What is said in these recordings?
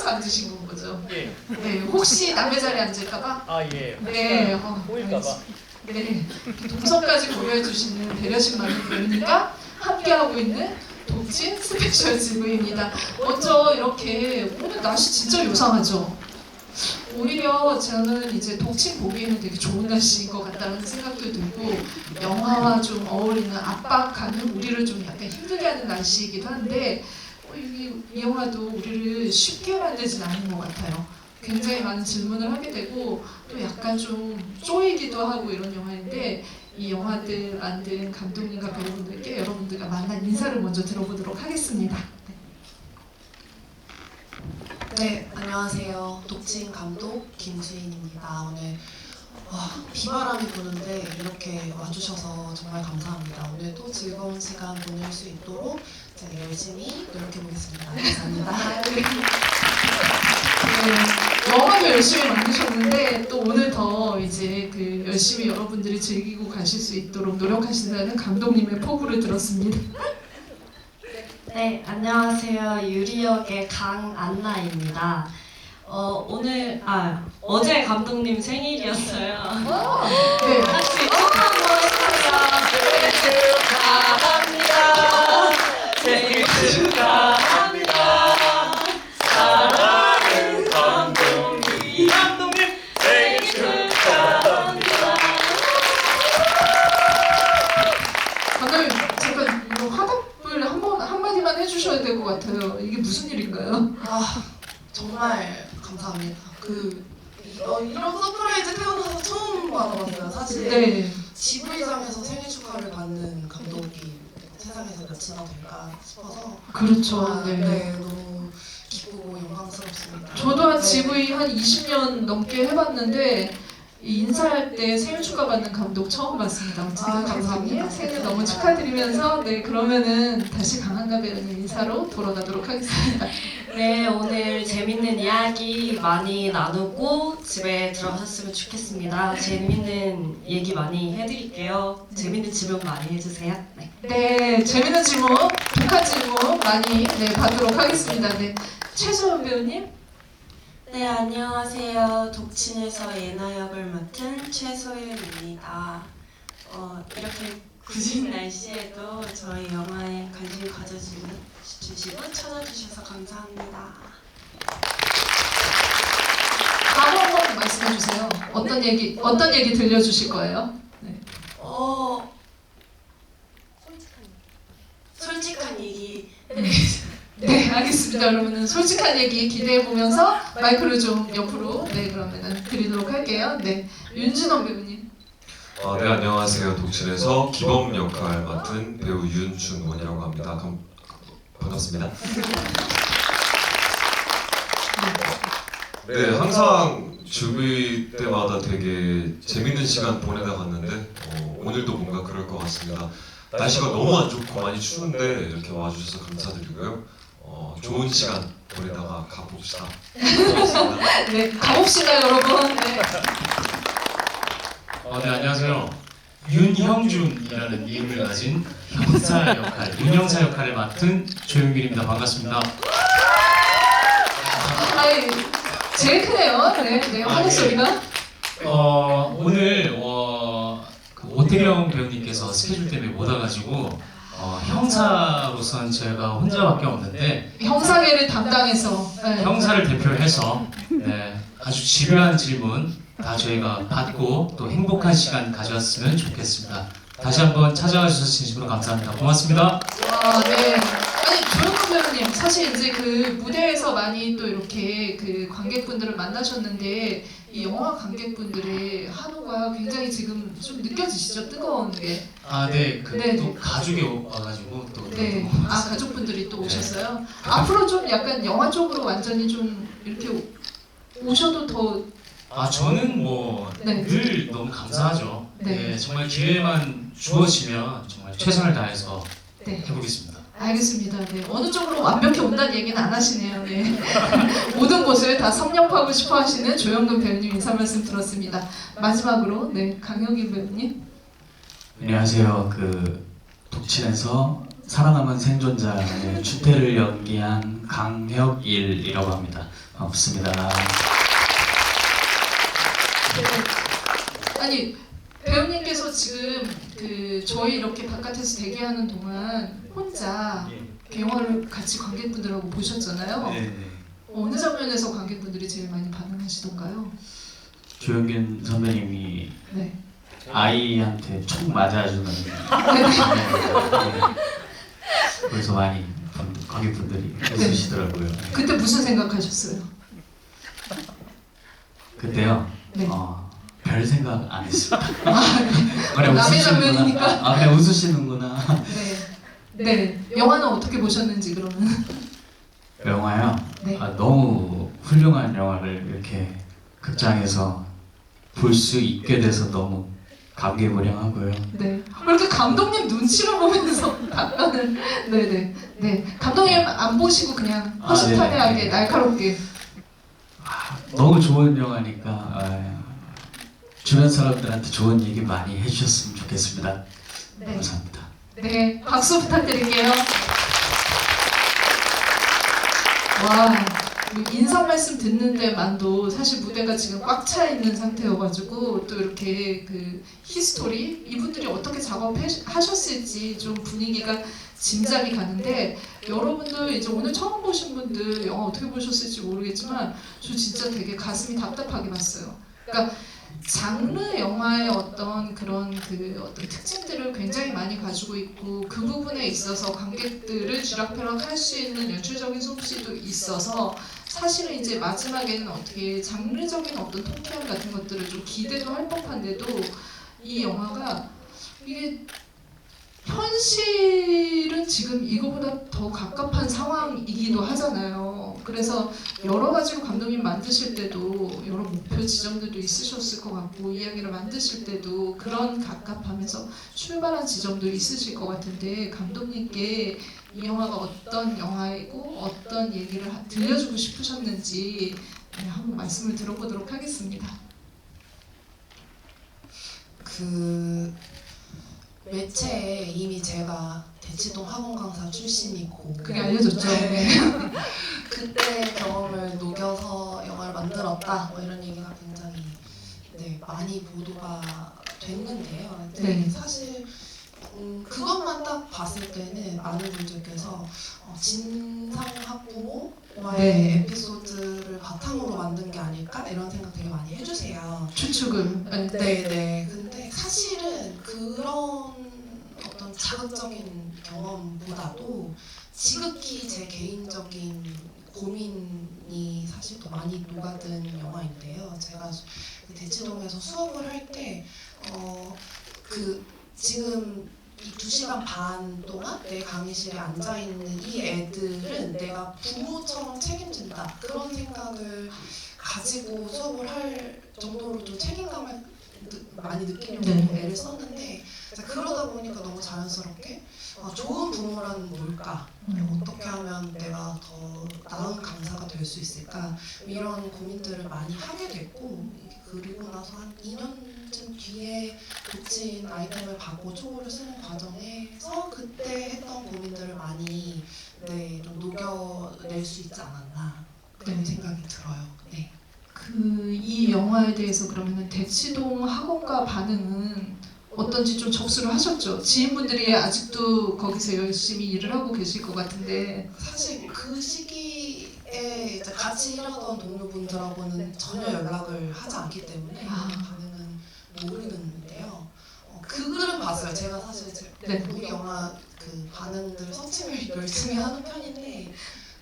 혼자 앉으신 거죠? 예. 네, 혹시 남의 자리에 앉을까봐? 아 예. 네, 보일까봐. 네, 동선까지 고려해 주시는 배려심 많은 배우님과 함께하고 있는 독진 스페셜 지구입니다. 먼저 이렇게 오늘 날씨 진짜 요상하죠? 오히려 저는 이제 독침 보기에는 되게 좋은 날씨인 것 같다는 생각도 들고 영화와 좀 어울리는 압박하는 우리를 좀 약간 힘들게 하는 날씨이기도 한데 이 영화도 우리를 쉽게 만들진 않은 것 같아요. 굉장히 많은 질문을 하게 되고 또 약간 좀 쪼이기도 하고 이런 영화인데 이 영화들 만든 감독님과 배우분들께 여러분들과 만난 인사를 먼저 들어보도록 하겠습니다. 네, 안녕하세요. 독진 감독 김수인입니다. 오늘 비바람이 부는데 이렇게 와주셔서 정말 감사합니다. 오늘도 즐거운 시간 보낼 수 있도록 제가 열심히 노력해 보겠습니다. 감사합니다. 네, 영화도 열심히 만드셨는데 또 오늘 더 이제 그 열심히 여러분들이 즐기고 가실 수 있도록 노력하신다는 감독님의 포부를 들었습니다. 네, 안녕하세요. 유리역의 강안나입니다. 어제 감독님 생일이었어요. 네, 같이 축하 한번 해주세요. 축하합니다. 생일 축하합니다. 사랑하는 감독님. 생일 축하합니다. 감독님 잠깐 이거 화답을 한마디만 해주셔야 될 것 같아요. 이게 무슨 일인가요? 정말 감사합니다. 이런 서프라이즈 태어나서 처음 받아봤어요. 사실 네. GV상에서 생일 축하를 받는 감독이 세상에서 몇이나 될까 싶어서 그렇죠. 네. 네, 너무 기쁘고 영광스럽습니다. 저도 한 네. GV 한 20년 넘게 해봤는데 이 인사할 때 생일 축하받는 감독 처음 봤습니다. 어쨌든 감독님 생일 너무 축하드리면서 네 그러면은 다시 강한나 배우님 인사로 돌아가도록 하겠습니다. 네, 오늘 재밌는 이야기 많이 나누고 집에 들어갔으면 좋겠습니다. 재밌는 얘기 많이 해드릴게요. 재밌는 질문 많이 해주세요. 네. 네 재밌는 질문, 독한 질문 많이 받도록 하겠습니다. 네 최소연 배우님. 네, 안녕하세요. 독친에서 예나 역을 맡은 최소윤입니다. 이렇게 굳은 날씨에도 저희 영화에 관심 가져주시고 찾아주셔서 감사합니다. 바로 한번 말씀해 주세요. 어떤 얘기 들려주실 거예요? 네. 솔직한 얘기. 네, 알겠습니다. 그러면은 솔직한 얘기 기대해 보면서 마이크를 좀 옆으로 그러면은 드리도록 할게요. 네, 윤진원 배우님. 네, 안녕하세요. 독진에서 기범 역할 맡은 배우 윤준원이라고 합니다. 반갑습니다. 네, 항상 주비 때마다 되게 재밌는 시간 보내다 갔는데 오늘도 뭔가 그럴 것 같습니다. 날씨가 너무 안 좋고 많이 추운데 이렇게 와주셔서 감사드리고요. 좋은 시간 보내다가 가봅시다. 고맙습니다. 네, 가봅시다 여러분. 네. 네, 안녕하세요. 윤형준이라는 이름을 가진 윤형사 역할을 맡은 조용길입니다. 반갑습니다. 아이, 제일 크네요. 네, 하는 소리가. 오늘 그 오태경 배우님께서 스케줄 때문에 못 와가지고 형사로서는 저희가 혼자밖에 없는데 형사계를 담당해서. 네. 형사를 대표해서 아주 집요한 질문 다 저희가 받고 또 행복한 시간 가져왔으면 좋겠습니다. 다시 한번 찾아와 주셔서 진심으로 감사합니다. 고맙습니다. 네. 아니 조영근 배우님 사실 이제 그 무대에서 많이 또 이렇게 그 관객분들을 만나셨는데 이 영화 관객분들의 한호가 굉장히 지금 좀 느껴지시죠? 뜨거운 게. 네. 네. 또 가족이 와가지고 또. 네. 가족분들이 또 오셨어요. 앞으로 좀 약간 영화 쪽으로 완전히 좀 이렇게 오셔도 더. 저는 늘 너무 감사하죠. 네. 정말 기회만 주어지면 정말 최선을 다해서 네. 해보겠습니다. 알겠습니다. 네. 어느 쪽으로 완벽히 온다는 얘기는 안 하시네요. 네. 모든 곳을 다 섭렵하고 싶어 하시는 조영근 배우님 인사 말씀 들었습니다. 마지막으로 강혁인 배우님. 안녕하세요. 독친에서 살아남은 생존자의 주태를 연기한 강혁일이라고 합니다. 반갑습니다. 아니 배우님께서 지금 그 저희 이렇게 바깥에서 대기하는 동안 혼자 영화를 같이 관객분들하고 보셨잖아요. 네. 어느 장면에서 관객분들이 제일 많이 반응하시던가요? 조영균 선배님이 네. 아이한테 총 맞아주는 네. 그래서 많이 관객분들이 웃으시더라고요. 그때 무슨 생각하셨어요? 그때요. 네. 별 생각 안 했습니다. 남의 웃으시는구나. 장면이니까. 그냥 웃으시는구나. 네. 네. 영화는 어떻게 보셨는지 그러면? 영화요? 네. 너무 훌륭한 영화를 이렇게 극장에서 볼 수 있게 돼서 너무 감개무량하고요. 네. 그렇게 감독님 눈치를 보면서 답변을 네네 네 감독님 안 보시고 그냥 허심탄회하게 네네. 날카롭게 너무 좋은 영화니까 주변 사람들한테 좋은 얘기 많이 해주셨으면 좋겠습니다. 네. 감사합니다. 네 박수 부탁드릴게요. 와 인사 말씀 듣는 데만도 사실 무대가 지금 꽉 차 있는 상태여가지고 또 이렇게 그 히스토리 이분들이 어떻게 작업하셨을지 좀 분위기가 짐작이 가는데 여러분들 이제 오늘 처음 보신 분들 영화 어떻게 보셨을지 모르겠지만 저 진짜 되게 가슴이 답답하게 봤어요. 그러니까 장르 영화의 어떤 그런 그 어떤 특징들을 굉장히 많이 가지고 있고 그 부분에 있어서 관객들을 쥐락펴락할 수 있는 연출적인 솜씨도 있어서 사실은 이제 마지막에는 어떻게 장르적인 어떤 통쾌함 같은 것들을 좀 기대도 할 법한데도 이 영화가 이게 현실은 지금 이거보다 더 갑갑한 상황이기도 하잖아요. 그래서 여러 가지로 감독님 만드실 때도 여러 목표 지점들도 있으셨을 것 같고 이야기를 만드실 때도 그런 갑갑하면서 출발한 지점도 있으실 것 같은데 감독님께 이 영화가 어떤 영화이고 어떤 얘기를 들려주고 싶으셨는지 한번 말씀을 들어보도록 하겠습니다. 그 매체에 이미 제가 대치동 학원 강사 출신이고 그게 알려졌죠. 네. 그때 경험을 녹여서 영화를 만들었다 뭐 이런 얘기가 굉장히 많이 보도가 됐는데요. 근데 네. 사실 그것만 딱 봤을 때는 많은 분들께서 진상학부모와의 네. 에피소드를 바탕으로 만든 게 아닐까 이런 생각 되게 많이 해주세요. 추측을. 네네. 근데 사실은 그런 어떤 자극적인 경험보다도 지극히 제 개인적인 고민이 사실 더 많이 녹아든 영화인데요. 제가 그 대치동에서 수업을 할 때 지금 이 2시간 반 동안 내 강의실에 앉아있는 이 애들은 내가 부모처럼 책임진다 그런 생각을 가지고 수업을 할 정도로 좀 책임감을 많이 느끼려고 네. 애를 썼는데 그러다 보니까 너무 자연스럽게 좋은 부모란 뭘까? 어떻게 하면 내가 더 나은 강사가 될 수 있을까? 이런 고민들을 많이 하게 됐고 그리고 나서 한 2년쯤 뒤에 고친 아이템을 받고 초보를 쓰는 과정에서 그때 했던 고민들을 많이 좀 녹여낼 수 있지 않았나 그런 생각이 들어요. 네. 이 영화에 대해서 그러면은 대치동 학원가 반응은 어떤지 좀 접수를 하셨죠? 지인분들이 아직도 거기서 열심히 일을 하고 계실 것 같은데 사실 그 시기에 이제 같이 일하던 동료분들하고는 전혀 연락을 하지 않기 때문에 반응은 모르는데요. 그 글은 봤어요. 제가 사실 네. 우리 영화 그 반응들 서칭을 열심히 하는 편인데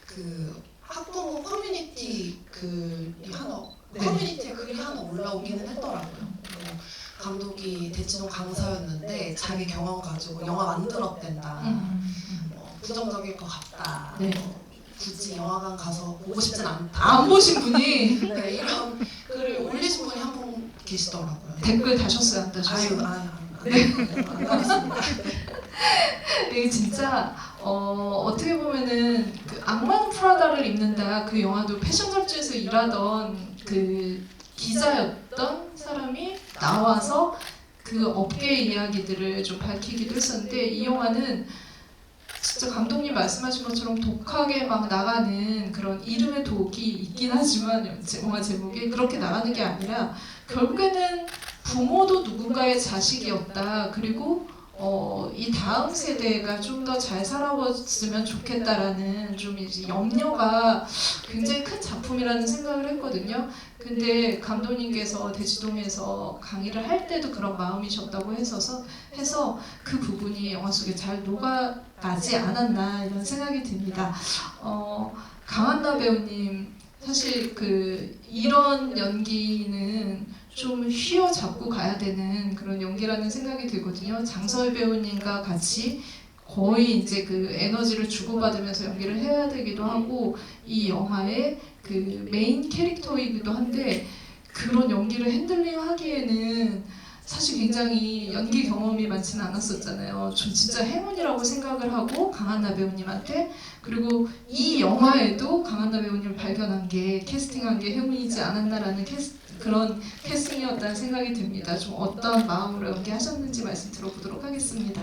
그 학부모 커뮤니티 글이 하나 커뮤니티에 글이 하나 올라오기는 했더라고요. 그리고 감독이 대치동 강사였는데 자기 경험 가지고 영화 만들었댄다. 부정적일 것 같다. 네. 굳이 영화관 가서 보고 싶진 않다. 안 보신 분이 네, 이런 글을 올리신 분이 한 분 계시더라고요. 댓글 다셨어요? 안 다셨어요? 안 달았습니다. 이게 진짜 어떻게 보면은 그 악마는 프라다를 입는다 그 영화도 패션 잡지에서 일하던 그 기자였던 사람이 나와서 그 업계의 이야기들을 좀 밝히기도 했었는데 이 영화는 진짜 감독님 말씀하신 것처럼 독하게 막 나가는 그런 이름의 독이 있긴 하지만 영화 제목이 그렇게 나가는 게 아니라 결국에는 부모도 누군가의 자식이었다. 그리고 이 다음 세대가 좀 더 잘 살아봤으면 좋겠다라는 좀 이제 염려가 굉장히 큰 작품이라는 생각을 했거든요. 근데 감독님께서 대치동에서 강의를 할 때도 그런 마음이셨다고 해서 그 부분이 영화 속에 잘 녹아나지 않았나 이런 생각이 듭니다. 강한나 배우님 사실 이런 연기는 좀 휘어잡고 가야 되는 그런 연기라는 생각이 들거든요. 장서희 배우님과 같이 거의 이제 그 에너지를 주고받으면서 연기를 해야 되기도 하고 이 영화의 그 메인 캐릭터이기도 한데 그런 연기를 핸들링하기에는 사실 굉장히 연기 경험이 많지는 않았었잖아요. 좀 진짜 행운이라고 생각을 하고 강한나 배우님한테 그리고 이 영화에도 강한나 배우님을 발견한 게 캐스팅한 게 행운이지 않았나라는 그런 캐스팅이었다는 생각이 듭니다. 좀 어떤 마음으로 연기하셨는지 말씀 들어보도록 하겠습니다.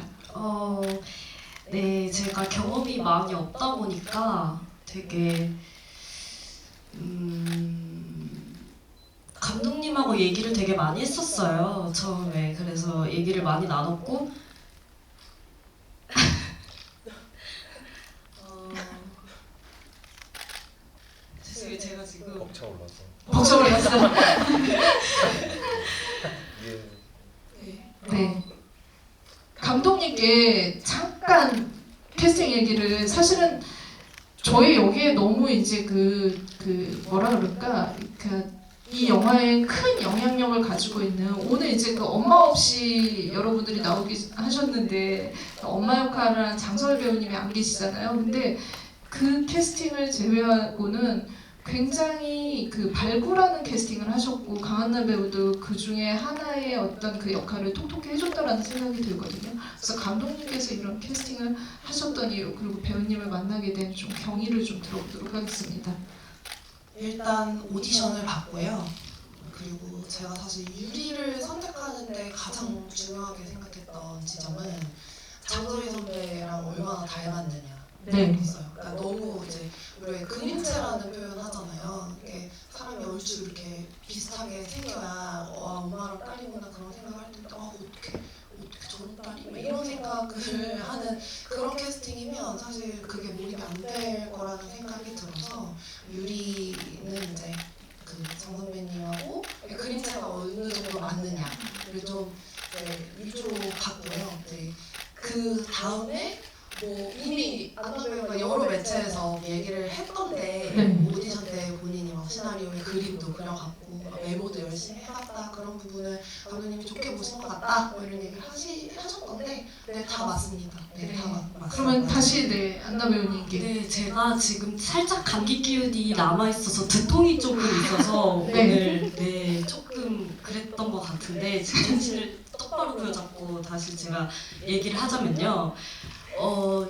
네, 제가 경험이 많이 없다 보니까 되게 감독님하고 얘기를 되게 많이 했었어요. 처음에. 그래서 얘기를 많이 나눴고 죄송해요. 제가 지금 벅차올랐어요. 네. 감독님께 잠깐 캐스팅 얘기를 사실은 저희 여기에 너무 이제 뭐라 그럴까 이 영화에 큰 영향력을 가지고 있는 오늘 이제 그 엄마 없이 여러분들이 나오기 하셨는데 엄마 역할을 한 장서희 배우님이 안 계시잖아요. 근데 그 캐스팅을 제외하고는 굉장히 발굴하는 캐스팅을 하셨고 강한나 배우도 그 중에 하나의 어떤 그 역할을 톡톡히 해줬다라는 생각이 들거든요. 그래서 감독님께서 이런 캐스팅을 하셨던 이유 그리고 배우님을 만나게 된 좀 경위를 좀 들어보도록 하겠습니다. 일단 오디션을 봤고요. 그리고 제가 사실 유리를 선택하는데 가장 중요하게 생각했던 지점은 장서희 선배랑 얼마나 닮았느냐. 네. 있어요. 그러니까 너무 이제 우리 그림체라는 표현 하잖아요. 이렇게 사람이 얼추 이렇게 비슷하게 생겨야 엄마랑 딸이구나 그런 생각을 할 때 어떻게 저런 딸이 막 이런 생각을 하는 그런 캐스팅이면 사실 그게 몰입이 안 될 거라는 생각이 들어서 유리는 이제 장 선배님하고 그림체가 어느 정도 맞느냐를 좀 일조봤고요. 그 다음에 이미 안나 배우가 여러 매체에서 얘기를 했던데 오디션 때 본인이 막 시나리오에 그림도 그려갖고 메모도 열심히 해봤다 그런 부분을 감독님이 좋게 보신 것 같다 이런 얘기를 하셨던데 네, 다 맞습니다. 네, 다 맞습니다. 그러면 다시 안나 배우님께 네, 제가 지금 살짝 감기 기운이 남아있어서 두통이 조금 있어서 오늘 조금 그랬던 것 같은데 지금 정신을 똑바로 부여잡고 다시 제가 얘기를 하자면요.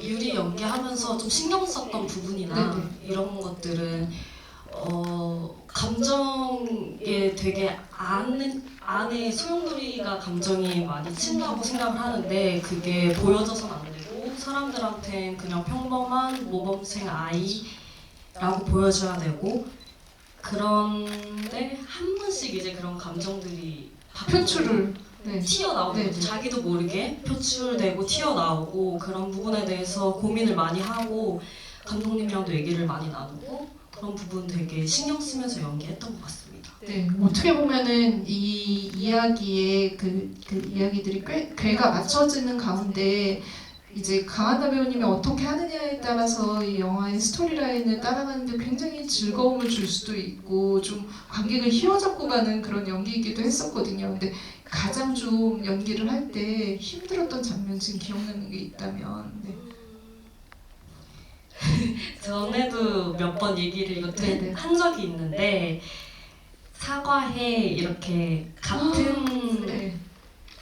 유리 연기하면서 좀 신경 썼던 부분이나 이런 것들은 감정에 되게 안에 소용돌이가 감정이 많이 친다고 생각을 하는데 그게 보여져서는 안 되고 사람들한테는 그냥 평범한 모범생 아이라고 보여줘야 되고 그런데 한 번씩 이제 그런 감정들이 표출을 튀어나오고 자기도 모르게 표출되고 튀어나오고 그런 부분에 대해서 고민을 많이 하고 감독님이랑도 얘기를 많이 나누고 그런 부분 되게 신경 쓰면서 연기했던 것 같습니다. 네, 어떻게 보면은 이 이야기의 그 이야기들이 궤가 맞춰지는 가운데 이제 강한나 배우님이 어떻게 하느냐에 따라서 이 영화의 스토리라인을 따라가는데 굉장히 즐거움을 줄 수도 있고 좀 관객을 휘어잡고 가는 그런 연기이기도 했었거든요. 근데 가장 좀 연기를 할 때 힘들었던 장면 지금 기억나는 게 있다면 전에도 몇 번 얘기를 이것도 한 적이 있는데 사과해 이렇게 같은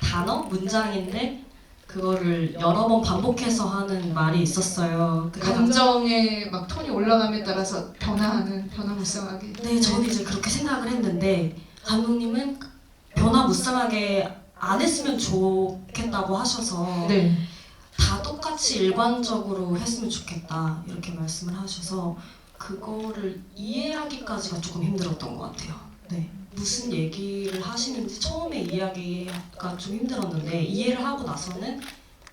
단어? 문장인데 그거를 여러 번 반복해서 하는 말이 있었어요. 감정의 막 톤이 올라감에 따라서 변화무쌍하게. 네, 저는 이제 그렇게 생각을 했는데 감독님은 변화무쌍하게 안 했으면 좋겠다고 하셔서 다 똑같이 똑같이 일관적으로 했으면 좋겠다 이렇게 말씀을 하셔서 그거를 이해하기까지가 조금 힘들었던 것 같아요. 네. 무슨 얘기를 하시는지 처음에 이해하기가 좀 힘들었는데 이해를 하고 나서는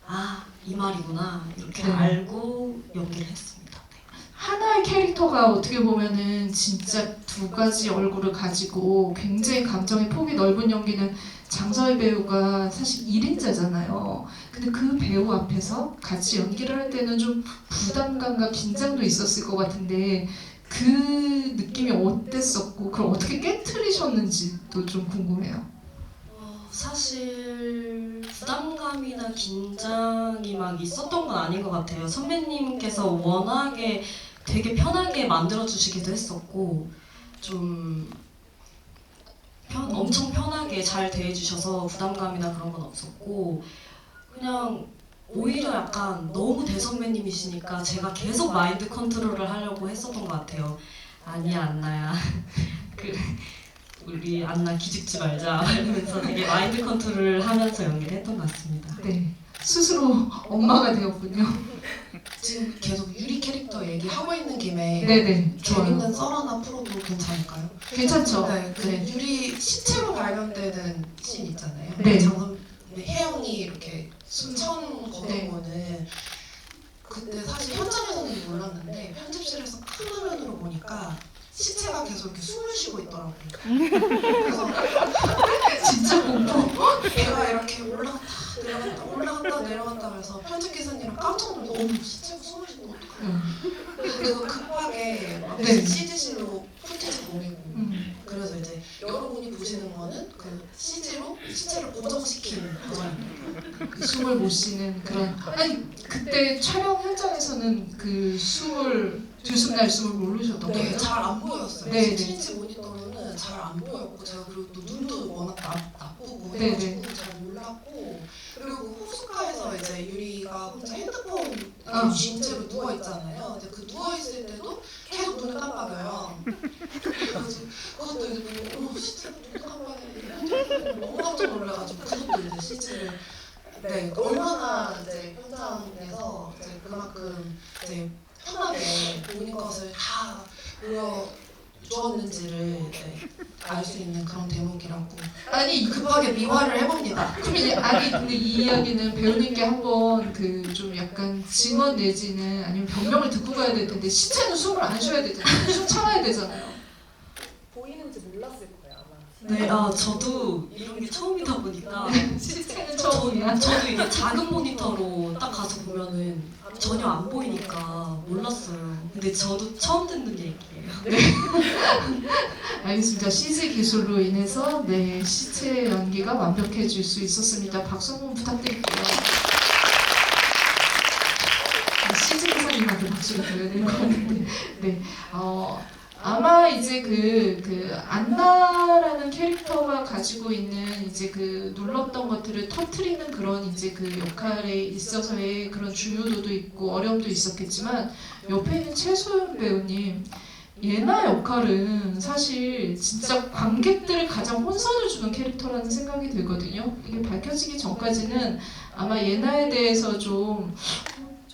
아, 이 말이구나 이렇게 네. 알고 연기를 했습니다. 네. 하나의 캐릭터가 어떻게 보면은 진짜 두 가지 얼굴을 가지고 굉장히 감정의 폭이 넓은 연기는 장서희 배우가 사실 1인자잖아요. 근데 그 배우 앞에서 같이 연기를 할 때는 좀 부담감과 긴장도 있었을 것 같은데 그 느낌이 어땠었고 그걸 어떻게 깨트리셨는지도 좀 궁금해요. 사실 부담감이나 긴장이 막 있었던 건 아닌 것 같아요. 선배님께서 워낙에 되게 편하게 만들어주시기도 했었고 좀 엄청 편하게 잘 대해주셔서 부담감이나 그런 건 없었고 그냥 오히려 약간 너무 대선배님이시니까 제가 계속 마인드 컨트롤을 하려고 했었던 것 같아요. 아니야 안나야 우리 안나 기죽지 말자 이러면서 되게 마인드 컨트롤을 하면서 연기를 했던 것 같습니다. 네, 스스로 엄마가 되었군요. 지금 계속 유리 캐릭터 얘기하고 있는 김에 네네, 좋아요. 재밌는 썰 하나 풀어도 괜찮을까요? 괜찮죠? 네, 그 네. 유리 시체로 발견되는 씬 있잖아요. 네. 장선 혜영이 이렇게 숨천 거는 그때 사실 현장에서는 몰랐는데 편집실에서 큰 화면으로 보니까 시체가 계속 이렇게 숨을 쉬고 있더라고요. 그래서 진짜 공포. 배가 이렇게 올라갔다 내려갔다 하면서 편집 기사님이랑 깜짝 놀라서 어머 시체가 숨을 쉬고 어떡하냐. 그래서 급하게 막 네. CG실로 푸티지 보내고 그래서 이제 여러분이 보시는 거는 그 CG로 시체를 고정시키는 버전입니다. 숨을 못 쉬는 그런. 아니 그때 촬영 현장에서는 그 숨을 들숨날숨을 모르셨던 네, 거예요? 잘 안 보였어요. 네, 7인치 모니터로는 잘 안 보였고 제가 그리고 또 눈도 워낙 나쁘고 네, 해가지고 잘 몰랐고 그리고 호숫가에서 이제 유리가 혼자 핸드폰 쥔 채로 누워 있잖아요. 근데 그 누워 있을 때도 계속 눈을 깜빡여요. 그래서 그것도 이제 보고 어머 진짜 눈 깜빡이네. 너무 깜짝 놀라가지고 그것도 이제 실제를 네 얼마나 이제 현장에서 이제 그만큼 이제 편하게 본인 것을 다 보여주었는지를 알 수 있는 그런 대목이라고 아니 급하게 미화를 해봅니다. 그럼 이제 아니 근데 이 이야기는 배우님께 한번 그 좀 약간 증언 내지는 아니면 변명을 듣고 가야 될 텐데 시체는 숨을 안 쉬어야 되잖아요. 숨 참아야 되잖아요. 보이는지 몰랐을 거예요 아마. 네, 저도 이런 게 처음이다 보니까 시체는 처음이야. 저도 이게 작은 모니터로 딱 가서 보면은 전혀 안 보이니까 몰랐어요. 근데 저도 처음 듣는 얘기예요. 알겠습니다. CG 기술로 인해서 네 시체 연기가 완벽해질 수 있었습니다. 박수 한번 부탁드릴게요. CG 기사님한테 박수를 드려야 되는 것 같은데, 네, 아마 이제 그 안나라는 캐릭터가 가지고 있는 이제 그 눌렀던 것들을 터트리는 그런 이제 그 역할에 있어서의 그런 중요도도 있고 어려움도 있었겠지만 옆에 있는 최소연 배우님. 예나 역할은 사실 진짜 관객들을 가장 혼선을 주는 캐릭터라는 생각이 들거든요. 이게 밝혀지기 전까지는 아마 예나에 대해서 좀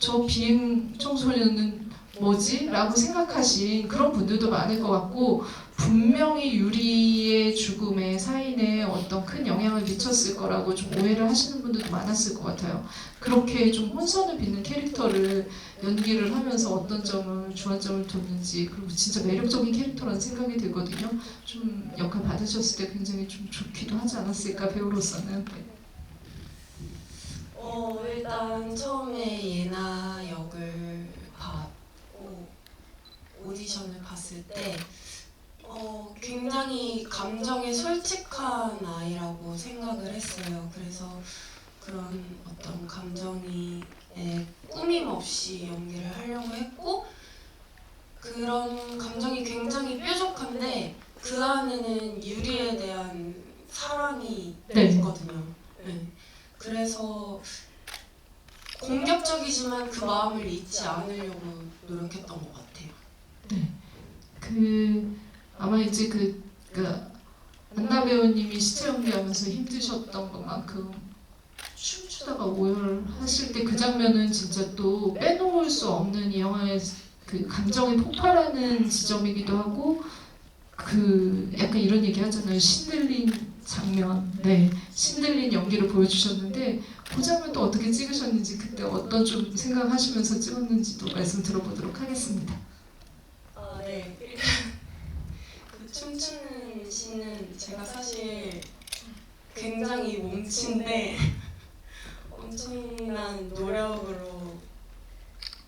저 비행 청소년은 뭐지? 라고 생각하신 그런 분들도 많을 것 같고 분명히 유리의 죽음에 사인에 어떤 큰 영향을 미쳤을 거라고 좀 오해를 하시는 분들도 많았을 것 같아요. 그렇게 좀 혼선을 빚는 캐릭터를 연기를 하면서 어떤 점을 주안점을 뒀는지 그리고 진짜 매력적인 캐릭터라는 생각이 들거든요. 좀 역할 받으셨을 때 굉장히 좀 좋기도 하지 않았을까 배우로서는. 일단 처음에 예나 역을 받고 오디션을 봤을 때 굉장히 감정에 솔직한 아이라고 생각을 했어요. 그래서 그런 어떤 감정이 꾸밈 없이 연기를 하려고 했고 그런 감정이 굉장히 뾰족한데 그 안에는 유리에 대한 사랑이 네. 있거든요. 네. 그래서 공격적이지만 그 마음을 잊지 않으려고 노력했던 것 같아요. 아마 이제 그 안나 배우님이 시체 연기하면서 힘드셨던 것만큼 춤추다가 오열하실 때 그 장면은 진짜 또 빼놓을 수 없는 이 영화의 그 감정이 폭발하는 지점이기도 하고 그 약간 이런 얘기 하잖아요. 신들린 장면, 네, 신들린 연기를 보여주셨는데 그 장면도 어떻게 찍으셨는지 그때 어떤 좀 생각하시면서 찍었는지도 말씀 들어보도록 하겠습니다. 네. 그 춤추는 씬은 제가 사실 굉장히 몸친데 엄청난 노력으로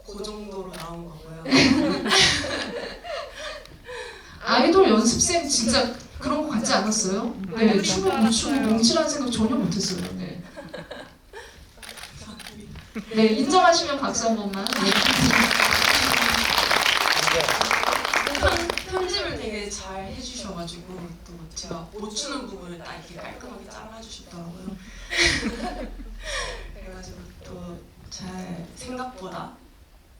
그 정도로 나온 거고요. 아이돌 연습생 진짜 그런 거 같지 않았어요? 네, 춤을 못 추고 뭉치라는 생각 전혀 못했어요. 네. 네, 인정하시면 박수 한 번만. 네. 편집을 되게 잘 해주셔가지고 또 제가 못 추는 부분을 딱 이렇게 깔끔하게 잘라주셨더라고요. 그래가지고 또 잘 생각보다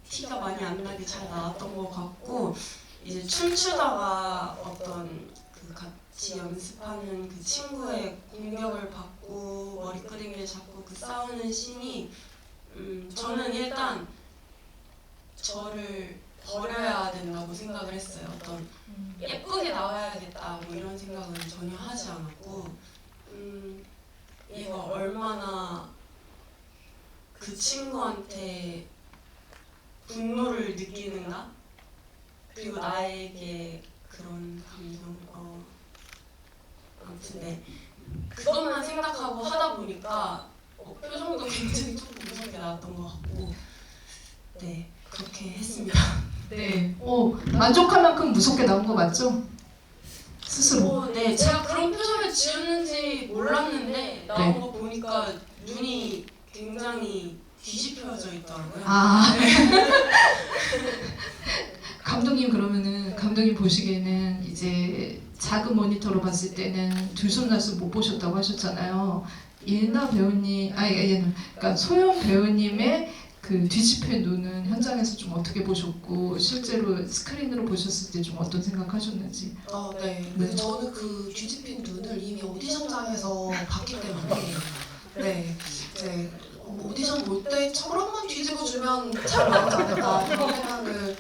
티가 많이 안 나게 잘 나왔던 것 같고 이제 춤추다가 어떤 그 같이 연습하는 그 친구의 공격을 받고 머리끄댕이를 잡고 그 싸우는 씬이 저는 일단 저를 버려야 된다고 생각을 했어요. 어떤 예쁘게 나와야겠다 뭐 이런 생각은 전혀 하지 않았고 얘가 얼마나 그 친구한테 분노를 느끼는가 그리고 나에게 그런 감정 아무튼 네 그것만 생각하고 하다 보니까 표정도 굉장히 조금 무섭게 나왔던 것 같고 네 그렇게 했습니다. 네. 만족할 만큼 무섭게 나온 거 맞죠? 스스로. 네, 제가 그런 표정을 지었는지 몰랐는데 나온 거 보니까 눈이 굉장히 뒤집혀져 있더라고요. 아. 감독님 그러면은 감독님 보시기에는 이제 작은 모니터로 봤을 때는 들숨날숨 못 보셨다고 하셨잖아요. 예나 배우님, 그러니까 소연 배우님의 그 뒤집힌 눈은 현장에서 좀 어떻게 보셨고 실제로 스크린으로 보셨을 때 좀 어떤 생각하셨는지. 네. 저는 그 뒤집힌 눈을 이미 오디션장에서 봤기 때문에 네, 이제 오디션 볼 때 저런만 뒤집어주면 잘 나오지 않을까 이런 생각을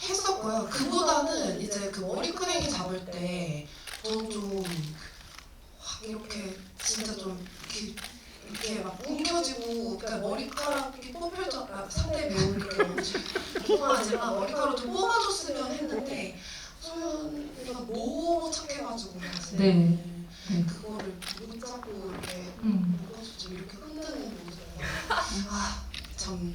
했었고요. 그보다는 이제 그 머리끄댕이 잡을 때 저는 좀 확 이렇게 진짜 좀 이렇게 막 뭉겨지고 그러니까 머리카락이 뽑혀져 상대 배우님께 죄송하지만 머리카락 좀 뽑아줬으면 했는데 소연이가 너무 착해가지고 사실 네. 그거를 못 잡고 이렇게 묶어서 좀 이렇게 흔드는 모습이 참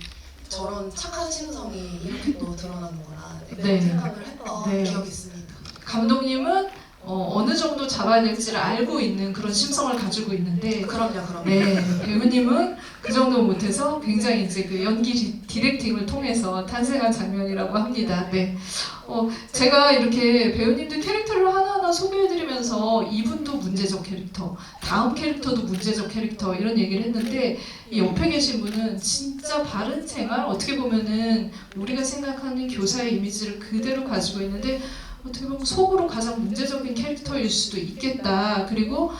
저런 착한 심성이 이렇게 또 드러나는구나 네. 생각을 했던 네. 기억이 있습니다. 감독님은 어느 정도 잡아야 될지를 알고 있는 그런 심성을 가지고 있는데 그럼요. 네, 배우님은 그 정도 못해서 굉장히 이제 그 연기 디렉팅을 통해서 탄생한 장면이라고 합니다. 네, 제가 이렇게 배우님들 캐릭터를 하나하나 소개해드리면서 이분도 문제적 캐릭터, 다음 캐릭터도 문제적 캐릭터 이런 얘기를 했는데 이 옆에 계신 분은 진짜 바른 생활 어떻게 보면은 우리가 생각하는 교사의 이미지를 그대로 가지고 있는데 어떻게 보면 속으로 가장 문제적인 캐릭터일 수도 있겠다. 그리고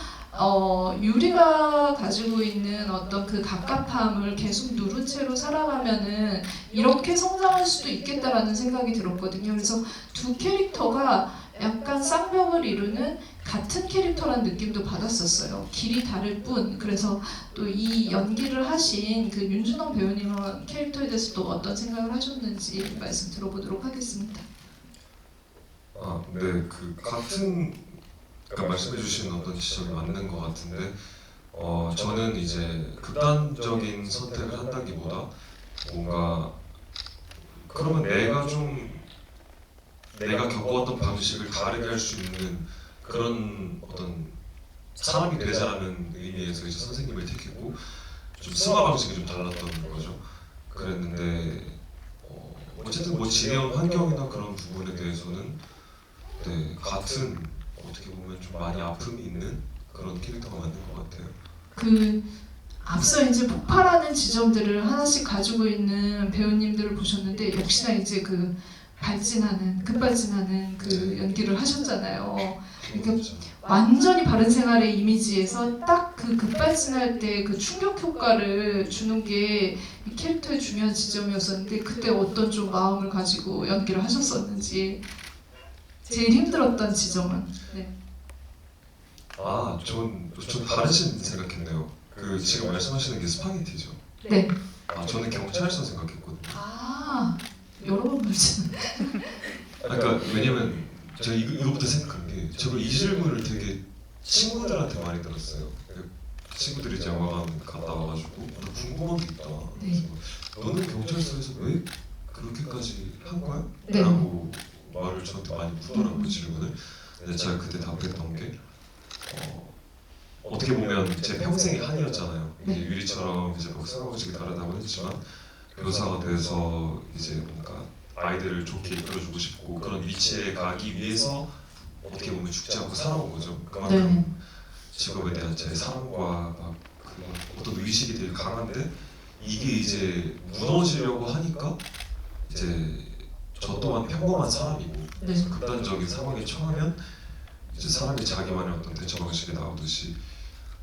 유리가 가지고 있는 어떤 그 갑갑함을 계속 누른 채로 살아가면은 이렇게 성장할 수도 있겠다라는 생각이 들었거든요. 그래서 두 캐릭터가 약간 쌍벽을 이루는 같은 캐릭터라는 느낌도 받았었어요. 길이 다를 뿐. 그래서 또 이 연기를 하신 그 윤준원 배우님은 캐릭터에 대해서 또 어떤 생각을 하셨는지 말씀 들어보도록 하겠습니다. 네, 그 같은 그러니까 말씀해주신 어떤 지적이 맞는 것 같은데, 저는 이제 극단적인 선택을 한다기보다 뭔가 그러면 내가 겪어왔던 방식을 다르게 할 수 있는 그런 어떤 사람이 되자라는 의미에서 이제 선생님을 택했고 좀 승화 방식이 좀 달랐던 거죠. 그랬는데 어쨌든 뭐 지내온 환경이나 그런 부분에 대해서는 네, 같은 어떻게 보면 좀 많이 아픔이 있는 그런 캐릭터가 맞는 것 같아요. 그 앞서 이제 폭발하는 지점들을 하나씩 가지고 있는 배우님들을 보셨는데 역시나 이제 그 발진하는 급발진하는 그 연기를 하셨잖아요. 그러니까 완전히 바른 생활의 이미지에서 딱 그 급발진할 때 그 충격 효과를 주는 게 이 캐릭터의 중요한 지점이었었는데 그때 어떤 좀 마음을 가지고 연기를 하셨었는지 제일 힘들었던 지점은 네. 전 다르신 생각했네요. 그 지금 말씀하시는 게 스파게티죠. 네. 저는 경찰서 생각했거든요. 아 여러 번 보시는. 그러니까 왜냐면 제가 이거부터 생각한 게 제가 이 질문을 되게 친구들한테 많이 들었어요. 친구들이 이제 영화관 갔다 와가지고 나 궁금한 게 있다. 그래서 너는 경찰서에서 왜 그렇게까지 한 거야? 네. 라고 말을 저한테 많이 묻더라고요, 질문을. 근데 제가 그때 답했던 게 어떻게 보면 제 평생이 한이었잖아요. 이제 유리처럼 이제 뭐 생각이 다르다고 했지만 교사가 돼서 이제 뭔가 아이들을 좋게 이끌어주고 싶고 그런 위치에 가기 위해서 어떻게 보면 죽지 않고 살아온 거죠. 그만큼 직업에 대한 제 사랑과 막 그런 어떤 의식이 되게 강한데 이게 이제 무너지려고 하니까 이제 저 또한 평범한 사람이고 그래서 극단적인 상황에 처하면 이제 사람이 자기만의 어떤 대처 방식이 나오듯이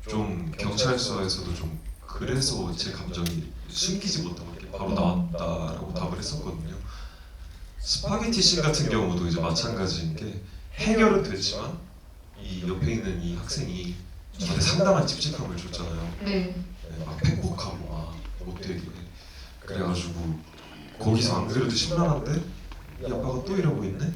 좀 경찰서에서도 좀 그래서 제 감정이 숨기지 못한 게 바로 나왔다라고 답을 했었거든요. 스파게티 씬 같은 경우도 이제 마찬가지인 게 해결은 됐지만 이 옆에 있는 이 학생이 저한테 상당한 찝찝함을 줬잖아요. 네. 막 팩폭하고 막 못되게 그래가지고 거기서 안 그래도 심란한데 이 아빠가 또 이러고 있네?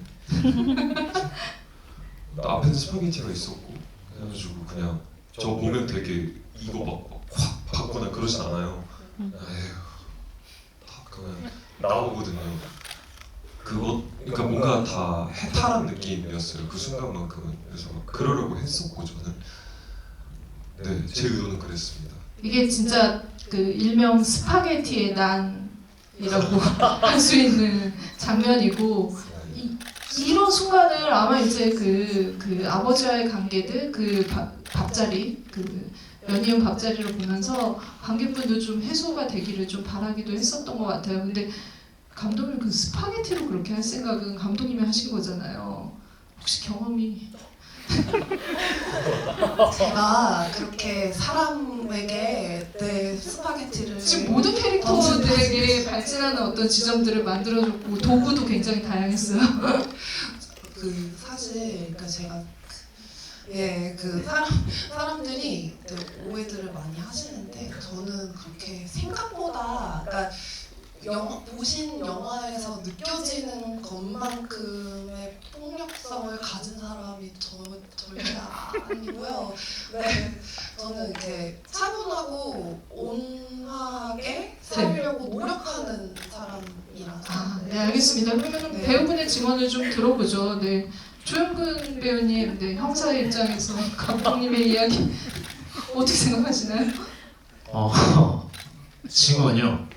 앞에는 스파게티가 있었고 그래가지고 그냥 저 보면 되게 이거 막 확 받거나 그러진 않아요. 에휴 다 그냥 나오거든요. 그거 그러니까 뭔가 다 해탈한 느낌이었어요. 그 순간만큼은. 그래서 막 그러려고 했었고 저는 네, 제 의도는 그랬습니다. 이게 진짜 그 일명 스파게티의 난이라고 할 수 있는 장면이고 이런 순간을 아마 이제 그 아버지와의 관계들 그 밥자리 그 연이은 밥자리를 보면서 관객분도 좀 해소가 되기를 좀 바라기도 했었던 것 같아요. 근데 감독님 그 스파게티로 그렇게 할 생각은 감독님이 하신 거잖아요. 혹시 경험이? 제가 그렇게 사람에게 내 스파게티를 지금 모든 캐릭터들에게 발진하는 어떤 지점들을 만들어줬고 도구도 굉장히 다양했어요. 그 사실 그러니까 제가 그 사람들이 오해들을 많이 하시는데 저는 그렇게 생각보다 그러니까 보신 영화에서 느껴지는 것만큼의 폭력성을 가진 사람이 절대 아니고요. 네, 저는 이렇게 차분하고 온화하게 살려고 노력하는 사람이라서. 네, 알겠습니다. 그러면 배우분의 증언을 좀 들어보죠. 네. 조영근 배우님, 네, 형사의 입장에서 감독님의 이야기 어떻게 생각하시나요? 증언요.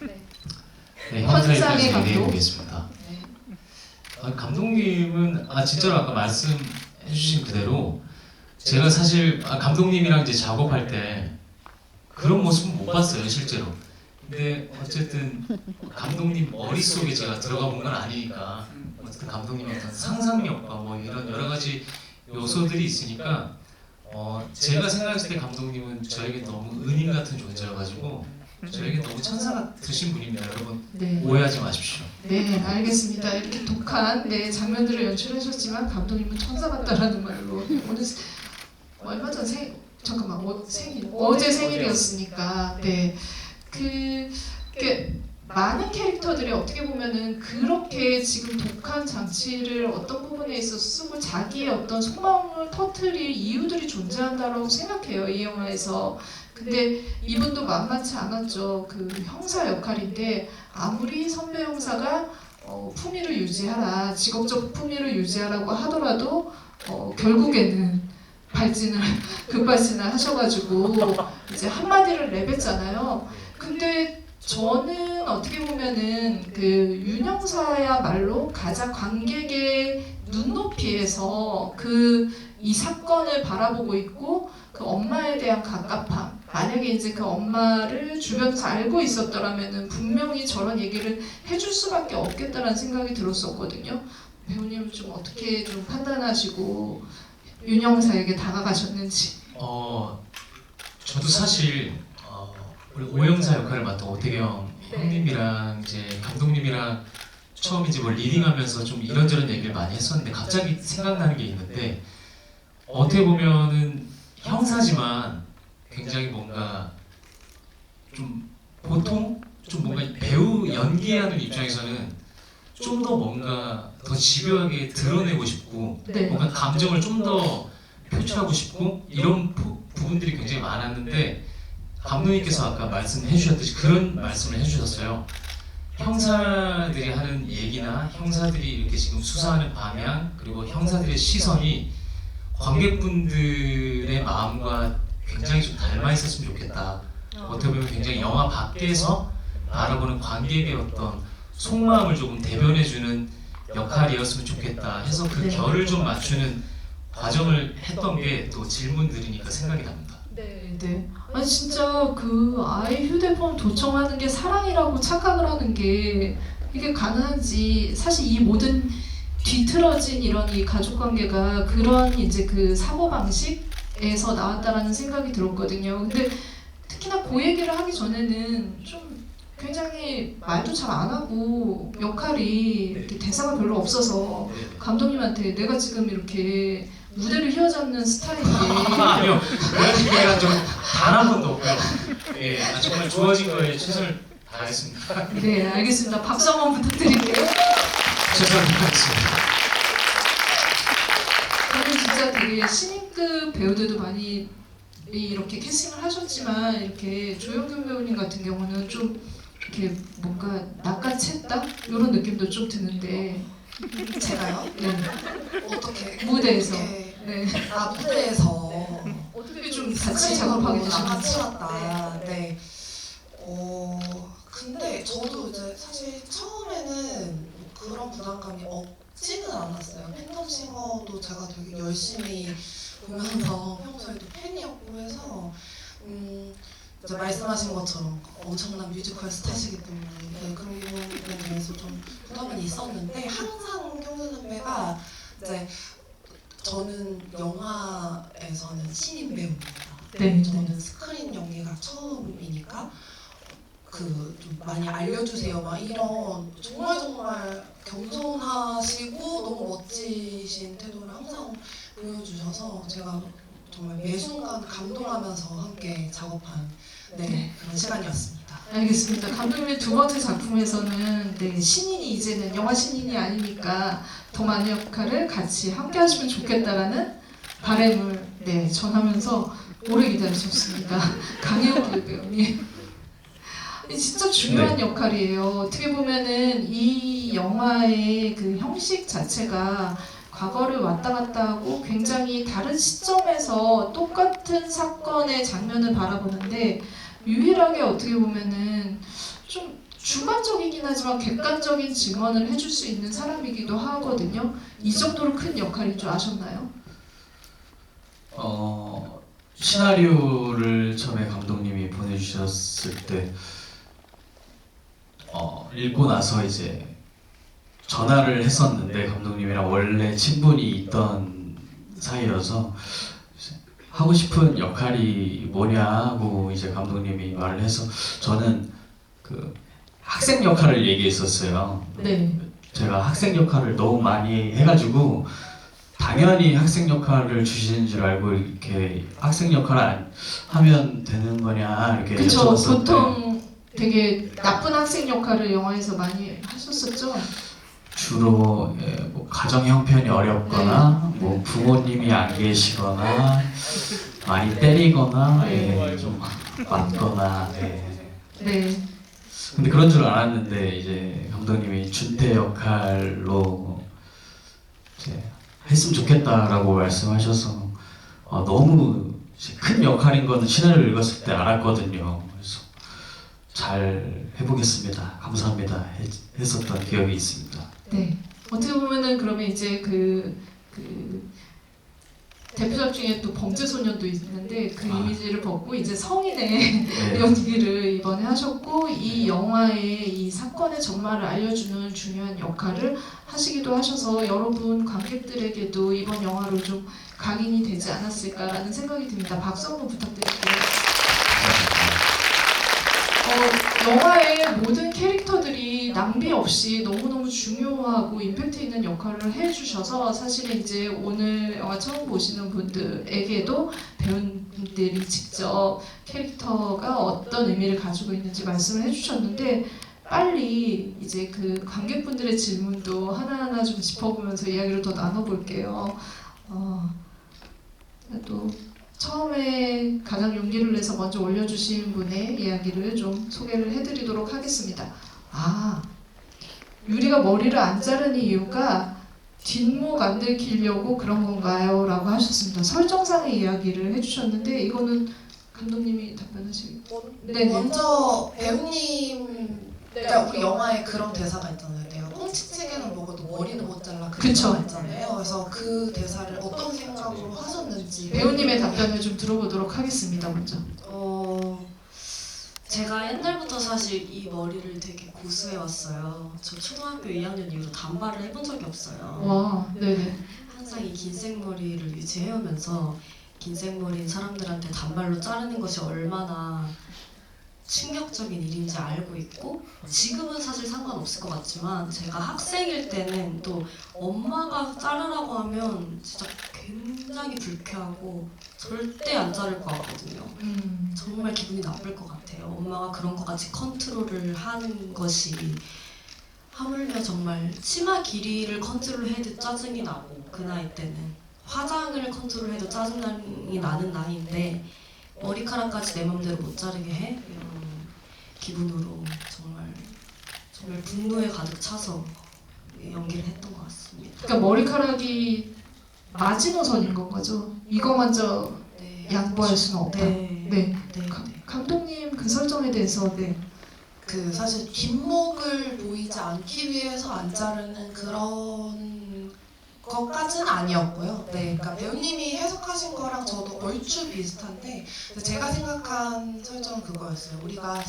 네, 형사 입장에서 얘기해 보겠습니다. 감독님은 진짜로 아까 말씀해주신 그대로 제가 사실 감독님이랑 이제 작업할 때 그런 모습은 못 봤어요 실제로. 근데 어쨌든 감독님 머릿속에 제가 들어가 본 건 아니니까 어쨌든 감독님의 어떤 상상력과 뭐 이런 여러 가지 요소들이 있으니까 제가 생각했을 때 감독님은 저에게 너무 은인 같은 존재여가지고 저에게 너무 천사 같으신 분입니다. 여러분 오해하지 마십시오. 네, 알겠습니다. 이렇게 독한 장면들을 연출하셨지만 감독님은 천사 같다라는 말로 오늘 얼마 전 어제 생일이었으니까 많은 캐릭터들이 어떻게 보면은 그렇게 지금 독한 장치를 어떤 부분에 있어서 쓰고 자기의 어떤 속마음을 터뜨릴 이유들이 존재한다고 생각해요 이 영화에서. 근데 이분도 만만치 않았죠. 그 형사 역할인데 아무리 선배 형사가 품위를 유지하라, 직업적 품위를 유지하라고 하더라도 결국에는 급발진을 하셔가지고 이제 한마디를 내뱉잖아요. 근데 저는 어떻게 보면은 그 윤형사야말로 가장 관객의 눈높이에서 이 사건을 바라보고 있고 그 엄마에 대한 갑갑함, 만약에 이제 그 엄마를 주변에서 알고 있었더라면은 분명히 저런 얘기를 해줄 수밖에 없겠다라는 생각이 들었었거든요. 배우님 좀 어떻게 좀 판단하시고 윤영사에게 다가가셨는지. 저도 사실 우리 오영사 역할을 맡은 오태경 형님이랑 이제 감독님이랑 처음 이제 뭐 리딩하면서 좀 이런저런 얘기를 많이 했었는데 갑자기 생각나는 게 있는데 어떻게 보면은 형사지만 굉장히 뭔가 좀 보통 좀 뭔가 배우 연기하는 입장에서는 좀 더 뭔가 더 집요하게 드러내고 싶고 네. 뭔가 감정을 좀 더 표출하고 싶고 이런 부분들이 굉장히 많았는데 감독님께서 아까 말씀해 주셨듯이 그런 말씀을 해주셨어요. 형사들이 하는 얘기나 형사들이 이렇게 지금 수사하는 방향 그리고 형사들의 시선이 관객분들의 마음과 굉장히 좀 닮아 있었으면 좋겠다. 어떻게 보면 굉장히 영화 밖에서 바라보는 관객의 어떤 속마음을 조금 대변해주는 역할이었으면 좋겠다 해서 그 네. 결을 좀 맞추는 과정을 했던 게 또 질문 드리니까 생각이 납니다. 네, 네. 아니 진짜 그 아이 휴대폰 도청하는 게 사랑이라고 착각을 하는 게 이게 가능한지 사실 이 모든 뒤틀어진 이런 이 가족 관계가 그런 이제 그 사고 방식에서 나왔다라는 생각이 들었거든요. 근데 특히나 그 얘기를 하기 전에는 좀 굉장히 말도 잘 안 하고 역할이 이렇게 대사가 별로 없어서 감독님한테 내가 지금 이렇게 무대를 휘어잡는 스타일인데 아니요 그런 얘기가 좀 단 한 번도 없고요. 예, 정말 좋아진 거에 최선을 다했습니다. 네 알겠습니다. 박수 한번 부탁드릴게요. 최선을 다했습니다. 저는 진짜 되게 신인급 배우들도 많이 이렇게 캐스팅을 하셨지만 이렇게 조영균 배우님 같은 경우는 좀 이렇게 뭔가 낚아챘다 이런 느낌도 좀 드는데 제가요? 네. 어떻게 무대에서. 어떻게- 네. 무대에서 어떻게 좀 같이 작업하게 되셨는지. 낚아채웠다. 네. 근데 저도 이제 사실 처음에는 그런 부담감이 없지는 않았어요. 팬덤싱어도 제가 되게 열심히 보면서 평소에도 팬이었고 해서 이제 말씀하신 것처럼 엄청난 뮤지컬 스타시기 때문에 네, 그런 부분에 대해서 좀 부담은 있었는데 항상 경선 선배가 이제 저는 영화에서는 신인 배우입니다. 네. 저는 스크린 연기가 처음이니까 그 좀 많이 알려주세요 막 이런 정말 겸손하시고 너무 멋지신 태도를 항상 보여주셔서 제가 정말 매 순간 감동하면서 함께 작업한 그런 시간이었습니다. 알겠습니다. 감독님의 두 번째 작품에서는 네, 신인이 이제는 영화 신인이 아니니까 더 많은 역할을 같이 함께 하시면 좋겠다라는 바람을 네, 전하면서 오래 기다리셨습니다. 강혜원 배우님. 이 진짜 중요한 역할이에요. 어떻게 보면은 이 영화의 그 형식 자체가 과거를 왔다 갔다 하고 굉장히 다른 시점에서 똑같은 사건의 장면을 바라보는데 유일하게 어떻게 보면은 좀 주관적이긴 하지만 객관적인 증언을 해줄 수 있는 사람이기도 하거든요. 이 정도로 큰 역할인 줄 아셨나요? 시나리오를 처음에 감독님이 보내주셨을 때 읽고 나서 이제 전화를 했었는데 감독님이랑 원래 친분이 있던 사이여서 하고 싶은 역할이 뭐냐고 이제 감독님이 말을 해서 저는 그 학생 역할을 얘기했었어요. 네. 제가 학생 역할을 너무 많이 해가지고 당연히 학생 역할을 주시는 줄 알고 이렇게 학생 역할을 하면 되는 거냐 이렇게 그쵸. 여쭤봤을 때 보통 되게 나쁜 학생 역할을 영화에서 많이 하셨었죠. 주로 뭐 가정 형편이 어렵거나 네. 뭐 부모님이 안 계시거나 많이 때리거나 좀 맞거나 네. 근데 그런 줄 알았는데 이제 감독님이 준태 역할로 이제 했으면 좋겠다라고 말씀하셔서 너무 큰 역할인 거는 시나리오 읽었을 때 알았거든요. 그래서 잘 해보겠습니다. 감사합니다. 했었던 기억이 있습니다. 네. 어떻게 보면은 그러면 이제 그 대표작 중에 또 범죄소년도 있는데 그 아. 이미지를 벗고 이제 성인의 네. 연기를 이번에 하셨고 이 영화의 이 사건의 전말을 알려주는 중요한 역할을 하시기도 하셔서 여러분 관객들에게도 이번 영화로 좀 각인이 되지 않았을까라는 생각이 듭니다. 박수 한번 부탁드릴게요. 영화의 모든 캐릭터들이 낭비 없이 너무너무 중요하고 임팩트 있는 역할을 해주셔서 사실은 이제 오늘 영화 처음 보시는 분들에게도 배우분들이 직접 캐릭터가 어떤 의미를 가지고 있는지 말씀을 해주셨는데 빨리 이제 그 관객분들의 질문도 하나하나 좀 짚어보면서 이야기를 더 나눠볼게요. 또 처음에 가장 용기를 내서 먼저 올려주신 분의 이야기를 좀 소개를 해드리도록 하겠습니다. 유리가 머리를 안 자르는 이유가 뒷목 안 들키려고 그런 건가요? 라고 하셨습니다. 설정상의 이야기를 해주셨는데 이거는 감독님이 답변하시겠죠? 네. 먼저 배우님, 그러니까 우리 영화에 그런 대사가 있잖아요. 내가 꽁치찌개는 먹어도 머리는 못 잘라. 그 그쵸. 대사가 있잖아요. 그래서 그 대사를 어떤 생각으로 하셨는지 배우님의 답변을 좀 들어보도록 하겠습니다. 먼저. 제가 옛날부터 사실 이 머리를 되게 고수해왔어요. 저 초등학교 2학년 이후로 단발을 해본 적이 없어요. 와, 네네. 항상 이 긴 생머리를 유지해오면서 긴 생머리인 사람들한테 단발로 자르는 것이 얼마나 충격적인 일인지 알고 있고 지금은 사실 상관없을 것 같지만 제가 학생일 때는 또 엄마가 자르라고 하면 진짜 굉장히 불쾌하고 절대 안 자를 것 같거든요. 정말 기분이 나쁠 것 같아요. 엄마가 그런 것까지 컨트롤을 하는 것이 하물며 정말 치마 길이를 컨트롤해도 짜증이 나고 그 나이 때는 화장을 컨트롤해도 짜증이 나는 나이인데 머리카락까지 내 맘대로 못 자르게 해? 이런 기분으로 정말 분노에 가득 차서 연기를 했던 것 같습니다. 그러니까 머리카락이 마지노선인 건 거죠. 이거 먼저 네. 양보할 수는 없다. 네. 네. 네. 감독님 그 설정에 대해서 네. 그 사실 뒷목을 보이지 않기 위해서 안 자르는 그런 것까지는 아니었고요. 네, 그러니까 배우님이 해석하신 거랑 저도 얼추 비슷한데 제가 생각한 설정은 그거였어요. 우리가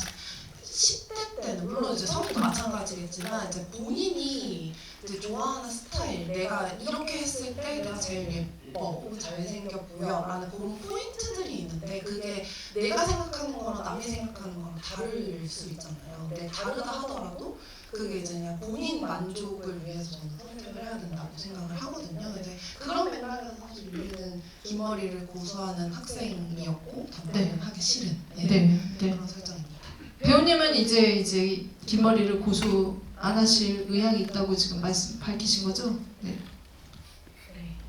10대 때는 물론 이제 성인도 마찬가지겠지만 이제 본인이 이제 좋아하는 스타일, 내가 이렇게 했을 때 내가 제일 예뻐 혹은 잘생겨 보여라는 그런 포인트들이 있는데 그게 내가 생각하는 거랑 남이 생각하는 거랑 다를 수 있잖아요. 근데 다르다 하더라도 그게 이제 그냥 본인 만족을 위해서 저는 선택을 해야 된다고 생각을 하거든요. 근데 그런 맥락에서 사실 유리는 긴 머리를 고수하는 학생이었고 단발은 하기 싫은 네. 그런 설정입니다. 배우님은 이제 긴 머리를 고수 안 하실 의향이 있다고 지금 밝히신 거죠? 네.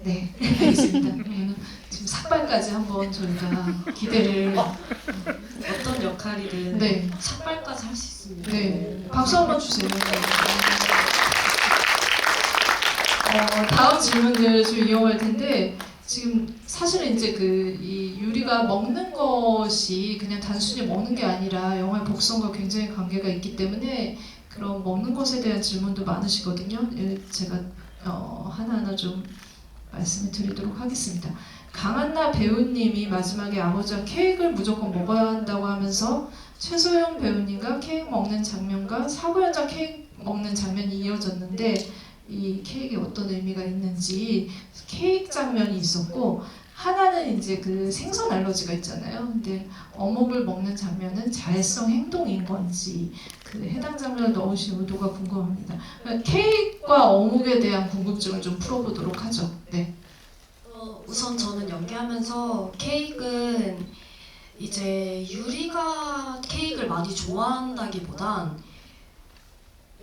네, 알겠습니다. 그러면 지금 삭발까지 한번 저희가 기대를. 어떤 역할이든 네. 삭발까지 할 수 있습니다. 네, 박수 한번 주세요. 다음 질문을 좀 이어갈 텐데 지금 사실은 이제 이 유리가 먹는 것이 그냥 단순히 먹는 게 아니라 영화의 복선과 굉장히 관계가 있기 때문에 그런 먹는 것에 대한 질문도 많으시거든요. 제가 하나하나 좀 말씀을 드리도록 하겠습니다. 강한나 배우님이 마지막에 아버지와 케이크를 무조건 먹어야 한다고 하면서 최소영 배우님과 케이크 먹는 장면과 사고 현장 케이크 먹는 장면이 이어졌는데 이 케이크에 어떤 의미가 있는지 케이크 장면이 있었고 하나는 이제 그 생선 알러지가 있잖아요. 근데 어묵을 먹는 장면은 자해성 행동인 건지 그 해당 장면을 넣으신 의도가 궁금합니다. 케이크와 어묵에 대한 궁금증을 좀 풀어보도록 하죠. 네. 우선 저는 연기하면서 케이크는 이제 유리가 케이크를 많이 좋아한다기보단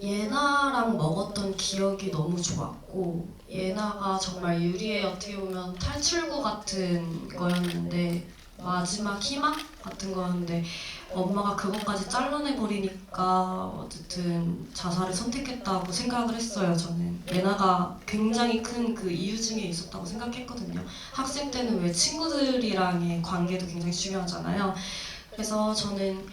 예나랑 먹었던 기억이 너무 좋았고 예나가 정말 유리의 어떻게 보면 탈출구 같은 거였는데 마지막 희망 같은 거였는데 엄마가 그것까지 잘라내버리니까 어쨌든 자살을 선택했다고 생각을 했어요. 저는 예나가 굉장히 큰 그 이유 중에 있었다고 생각했거든요. 학생 때는 왜 친구들이랑의 관계도 굉장히 중요하잖아요. 그래서 저는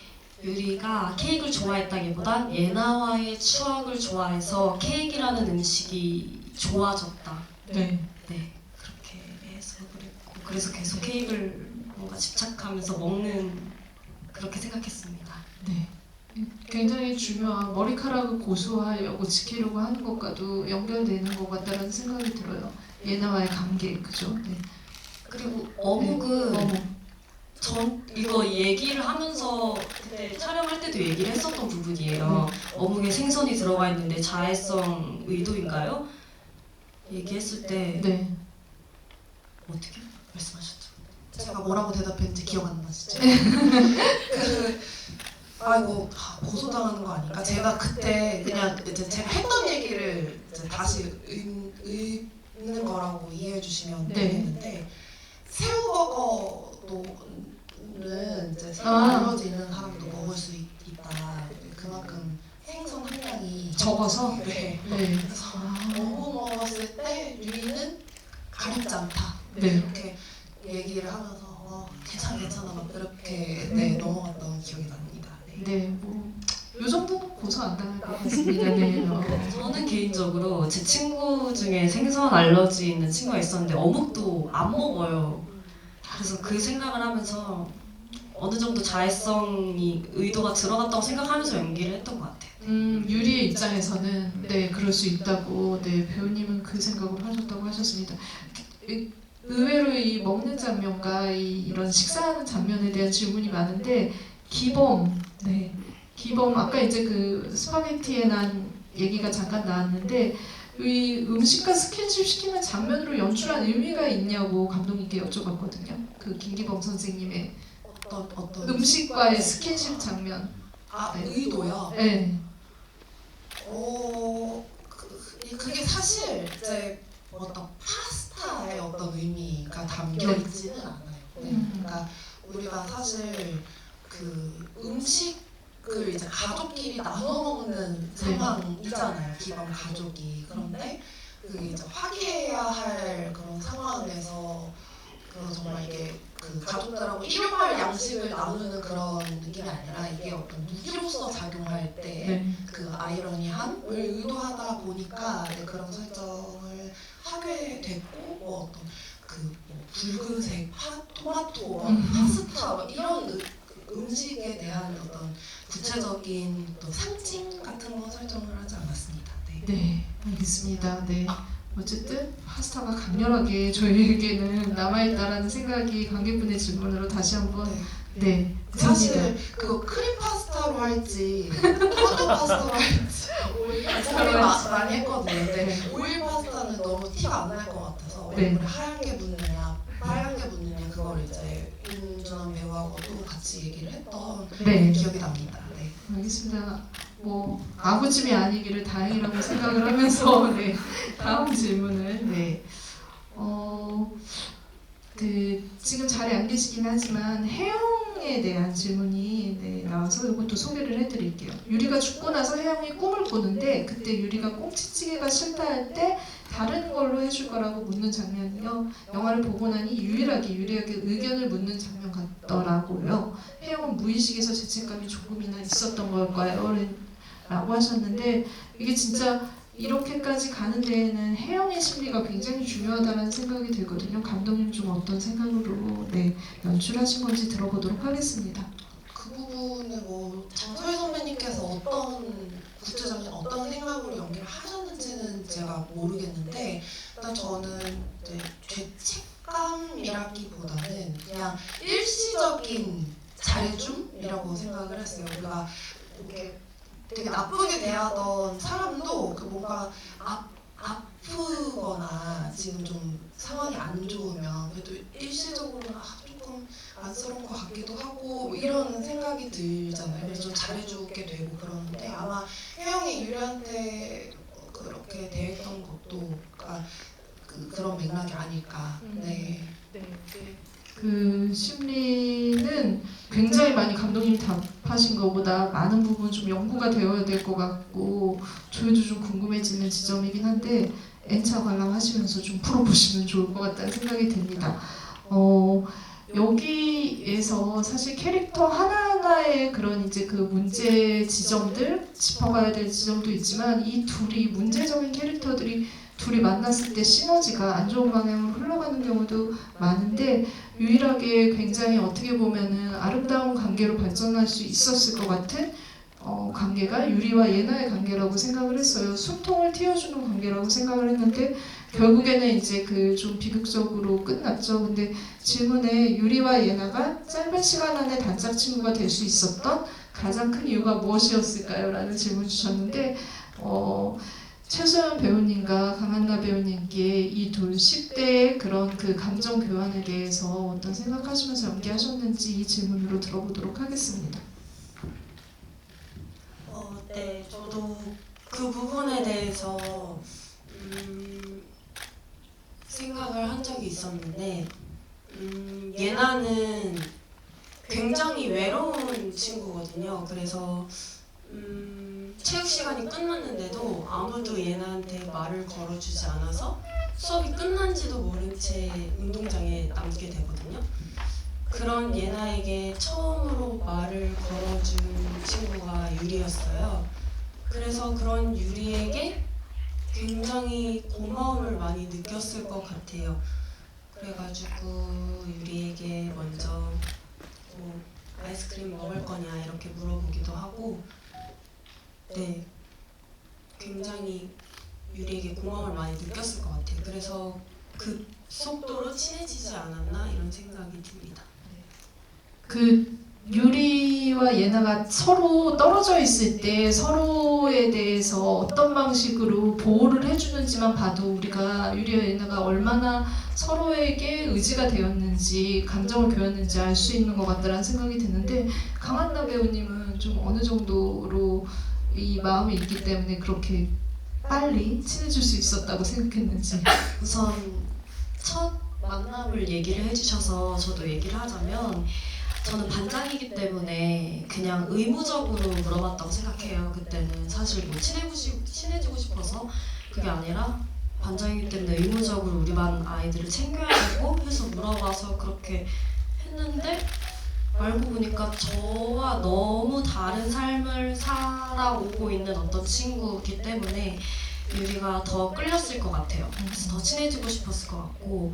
유리가 케이크를 좋아했다기보단 예나와의 추억을 좋아해서 케이크라는 음식이 좋아졌다. 네. 네, 그렇게 해석을 그래서 계속 케이크를 뭔가 집착하면서 먹는 그렇게 생각했습니다. 네. 굉장히 중요한 머리카락을 고수하려고 지키려고 하는 것과도 연결되는 것 같다는 생각이 들어요. 예나와의 관계, 그죠? 네. 그리고 어묵은 어묵. 전 이거 얘기를 하면서 그때 촬영할 때도 얘기를 했었던 부분이에요. 어묵에 생선이 들어가 있는데 자해성 의도인가요? 얘기했을 때 네. 어떻게 말씀하셨죠? 제가 뭐라고 대답했는지 기억 안 나시죠? 아이고 고소당하는 거 아닌가? 제가 그때 그냥 이제 제가 했던 얘기를 이제 다시 읽는 거라고 이해해 주시면 네. 되겠는데 새우버거는 이제 새우 아. 알러지 있는 사람도 먹을 수 있다. 그만큼 생선 함량이 적어서? 네. 네. 그래서 어묵 먹었을 때 유리는 가렵지 않다. 네. 이렇게 얘기를 하면서 괜찮아 막 그렇게 네, 넘어갔던 기억이 납니다. 네. 네, 뭐, 요 정도는 고소 안 당할 것 같습니다. 네. 저는 개인적으로 제 친구 중에 생선 알러지 있는 친구가 있었는데 어묵도 안 먹어요. 그래서 그 생각을 하면서 어느 정도 자해성이 의도가 들어갔다고 생각하면서 연기를 했던 것 같아요. 유리의 입장에서는 네, 그럴 수 있다고 네, 배우님은 그 생각을 하셨다고 하셨습니다. 의외로 이 먹는 장면과 이런 식사하는 장면에 대한 질문이 많은데 기범, 네, 기범 아까 이제 그 스파게티에 난 얘기가 잠깐 나왔는데 이 음식과 스킨십 시키는 장면으로 연출한 의미가 있냐고 감독님께 여쭤봤거든요. 그 김기범 선생님의 어떤 음식과의 스킨십 장면. 네. 의도요? 네. 그게 사실 이제 어떤 파스타의 어떤 의미가 담겨 있지는 않아요. 네. 그러니까 우리가 사실 그 음식을 이제 가족끼리 나눠 먹는 상황이잖아요. 기본 가족이. 그런데 그 이제 화기해야 할 그런 상황에서 그 정말 이게 그 가족들하고 일용할 양식을 나누는 그런 느낌이 아니라 이게 어떤 무기로서 작용할 때 그 아이러니함을 의도하다 보니까 네, 그런 설정을 하게 됐고 뭐 어떤 그 뭐 붉은색 토마토, 파스타 뭐 이런 음식에 대한 어떤 구체적인 또 상징 같은 거 설정을 하지 않았습니다. 네, 네, 알겠습니다. 네. 어쨌든 파스타가 강렬하게 저희에게는 남아있다라는 생각이 관객분의 질문으로 다시 한번 네, 사실 그 크림 파스타로 할지 토마토 파스타로 할지 고민 많이 했거든요. 근데 오일 파스타는 너무 티가 안 날 것 같아서 얼굴에 하얀 게 묻느냐 빨간 게 묻느냐 그걸 이제 윤준원 배우하고도 같이 얘기를 했던 기억이 납니다. 네. 알겠습니다. 뭐 아구찜이 아니기를 다행이라고 생각을 하면서 네, 다음 질문을 네. 그 지금 자리에 안 계시긴 하지만 혜영에 대한 질문이 네, 나와서 이것도 소개를 해드릴게요. 유리가 죽고 나서 혜영이 꿈을 꾸는데 그때 유리가 꽁치찌개가 싫다 할 때 다른 걸로 해줄 거라고 묻는 장면이요. 영화를 보고 나니 유일하게 유리에게 의견을 묻는 장면 같더라고요. 혜영은 무의식에서 죄책감이 조금이나 있었던 걸까요? 라고 하셨는데 이게 진짜 이렇게까지 가는 데에는 혜영의 심리가 굉장히 중요하다는 생각이 들거든요. 감독님 좀 어떤 생각으로 네, 연출하신 건지 들어보도록 하겠습니다. 그 부분에 뭐 장소희 선배님께서 어떤 구체적인 어떤 생각으로 연기를 하셨는지는 제가 모르겠는데 일단 저는 이제 죄책감이라기보다는 그냥 일시적인 잘해줌이라고 생각을 했어요. 우리가 이렇게 되게 나쁘게 대하던 사람도 그 뭔가 아프거나 지금 좀 상황이 안 좋으면 그래도 일시적으로는 조금 안쓰러운 것 같기도 하고 뭐 이런 생각이 들잖아요. 그래서 좀 잘해주게 되고 그러는데 아마 혜영이 유리한테 그렇게 대했던 것도 그런 맥락이 아닐까. 네. 그 심리는 굉장히 많이 감독님이 답하신 것보다 많은 부분 좀 연구가 되어야 될 것 같고 저희도 좀 궁금해지는 지점이긴 한데 N차 관람하시면서 좀 풀어보시면 좋을 것 같다는 생각이 듭니다. 여기에서 사실 캐릭터 하나하나의 그런 이제 그 문제 지점들 짚어가야 될 지점도 있지만 이 둘이 문제적인 캐릭터들이 둘이 만났을 때 시너지가 안 좋은 방향으로 살아가는 경우도 많은데 유일하게 굉장히 어떻게 보면은 아름다운 관계로 발전할 수 있었을 것 같은 관계가 유리와 예나의 관계라고 생각을 했어요. 숨통을 틔워주는 관계라고 생각을 했는데 결국에는 이제 그 좀 비극적으로 끝났죠. 근데 질문에 유리와 예나가 짧은 시간 안에 단짝 친구가 될 수 있었던 가장 큰 이유가 무엇이었을까요? 라는 질문 주셨는데 최소연 배우님과 강한나 배우님께 이 둘 10대의 그런 그 감정 교환에 대해서 어떤 생각하시면서 연기하셨는지 이 질문으로 들어보도록 하겠습니다. 네, 저도 그 부분에 대해서 생각을 한 적이 있었는데 예나는 굉장히 외로운 친구거든요. 그래서 체육 시간이 끝났는데도 아무도 예나한테 말을 걸어주지 않아서 수업이 끝난지도 모른 채 운동장에 남게 되거든요. 그런 예나에게 처음으로 말을 걸어준 친구가 유리였어요. 그래서 그런 유리에게 굉장히 고마움을 많이 느꼈을 것 같아요. 그래가지고 유리에게 먼저 뭐 아이스크림 먹을 거냐 이렇게 물어보기도 하고, 네, 굉장히 유리에게 고마움을 많이 느꼈을 것 같아요. 그래서 그 속도로 친해지지 않았나 이런 생각이 듭니다. 그 유리와 예나가 서로 떨어져 있을 때 서로에 대해서 어떤 방식으로 보호를 해주는지만 봐도 우리가 유리와 예나가 얼마나 서로에게 의지가 되었는지 감정을 교였는지 알 수 있는 것 같다는 생각이 드는데 강한나 배우님은 좀 어느 정도로 이 마음이 있기 때문에 그렇게 빨리 친해질 수 있었다고 생각했는지. 우선 첫 만남을 얘기를 해주셔서 저도 얘기를 하자면 저는 반장이기 때문에 그냥 의무적으로 물어봤다고 생각해요. 그때는 사실 뭐 친해지고 싶어서 그게 아니라 반장이기 때문에 의무적으로 우리 반 아이들을 챙겨야 되고 해서 물어봐서 그렇게 했는데 알고 보니까 저와 너무 다른 삶을 살아오고 있는 어떤 친구이기 때문에 유리가 더 끌렸을 것 같아요. 그래서 더 친해지고 싶었을 것 같고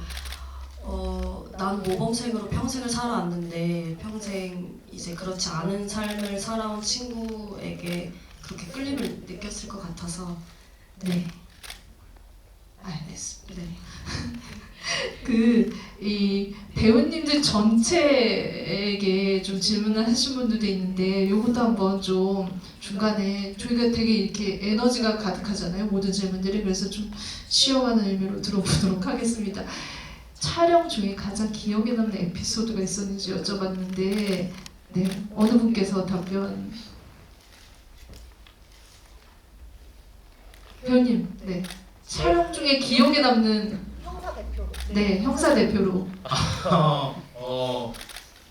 난 모범생으로 평생을 살아왔는데 평생 이제 그렇지 않은 삶을 살아온 친구에게 그렇게 끌림을 느꼈을 것 같아서 네. 알겠습니다. 네. 이 배우님들 전체에게 좀 질문을 하신 분들도 있는데 요것도 한번 좀 중간에 저희가 되게 이렇게 에너지가 가득하잖아요, 모든 질문들이. 그래서 좀 쉬어가는 의미로 들어보도록 하겠습니다. 촬영 중에 가장 기억에 남는 에피소드가 있었는지 여쭤봤는데 네, 어느 분께서 답변? 배우님, 네. 촬영 중에 기억에 남는 형사 대표로. 네, 형사 대표로.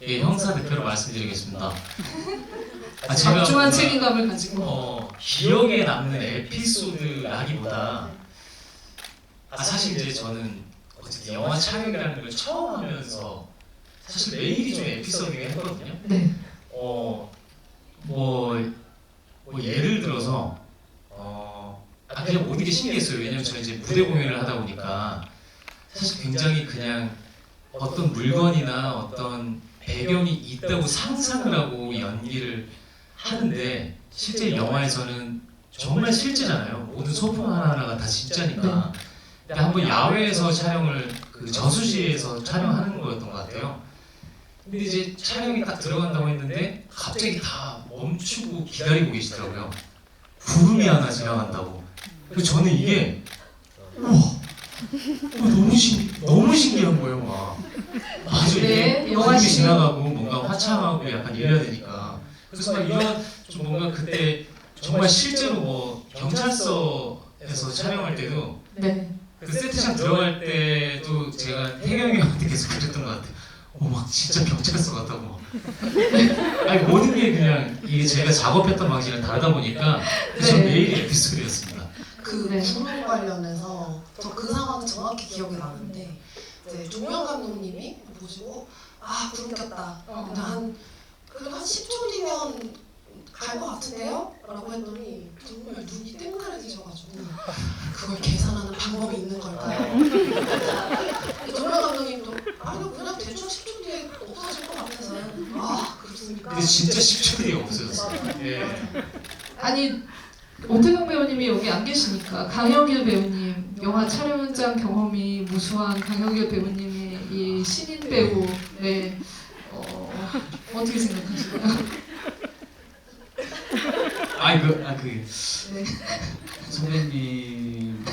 예, 형사 대표로 말씀드리겠습니다. 막중한 책임감을 가지고. 기억에 남는 에피소드라기보다 사실 이제 저는 어쨌든 영화 촬영이라는 걸 처음 하면서 사실 매일이 좀 에피소드가 했거든요. 네. 뭐 예를 들어서 그냥 모든 게 신기했어요. 왜냐면 저는 이제 무대 공연을 하다 보니까 사실 굉장히 그냥 어떤 물건이나 어떤 배경이 있다고 상상을 하고 연기를 하는데 실제 영화에서는 정말 실제잖아요. 모든 소품 하나하나가 다 진짜니까. 근데 한번 야외에서 촬영을 그 저수지에서 촬영하는 거였던 것 같아요. 근데 이제 촬영이 딱 들어간다고 했는데 갑자기 다 멈추고 기다리고 계시더라고요. 구름이 하나 지나간다고. 그래서 저는 이게 너무 신기한 거예요. 막 아주 네, 이게 영화 구름이 신기. 지나가고 뭔가 화창하고 약간 이래야 되니까. 그래서 막 이런 좀 뭔가 그때 정말 실제로 뭐 경찰서에서 촬영할 때도 네. 그 세트장 들어갈 때도 제가 태경이 형한테 계속 그랬던 것 같아요. 막 진짜 경찰서 같다고 막. 아니 모든 게 그냥 이게 제가 작업했던 방식이랑 다르다 보니까 그래서 네. 매일이 에피소드였습니다. 그 네. 구름 관련해서 저 그 상황 정확히 기억이 나는데 이제 조명 감독님이 보시고 구름 꼈다. 근데 그래도 한 10초 뒤면 갈 것 같은데요? 라고 했더니 정말 눈이 땡그레지셔가지고 그걸 계산하는 방법이 있는 걸까요? 정말 감독님도 아니요 그냥 대충 10초 뒤에 없어질 것 같아서요. 아 그렇습니까? 근데 진짜 10초 뒤에 없어졌어요. 예. 아니 오태경 배우님이 여기 안 계시니까 강혁일 배우님 영화 촬영 현장 경험이 무수한 강혁일 배우님의 이 신인 배우 네 어떻게 생각하시나요? 그 네. 선배님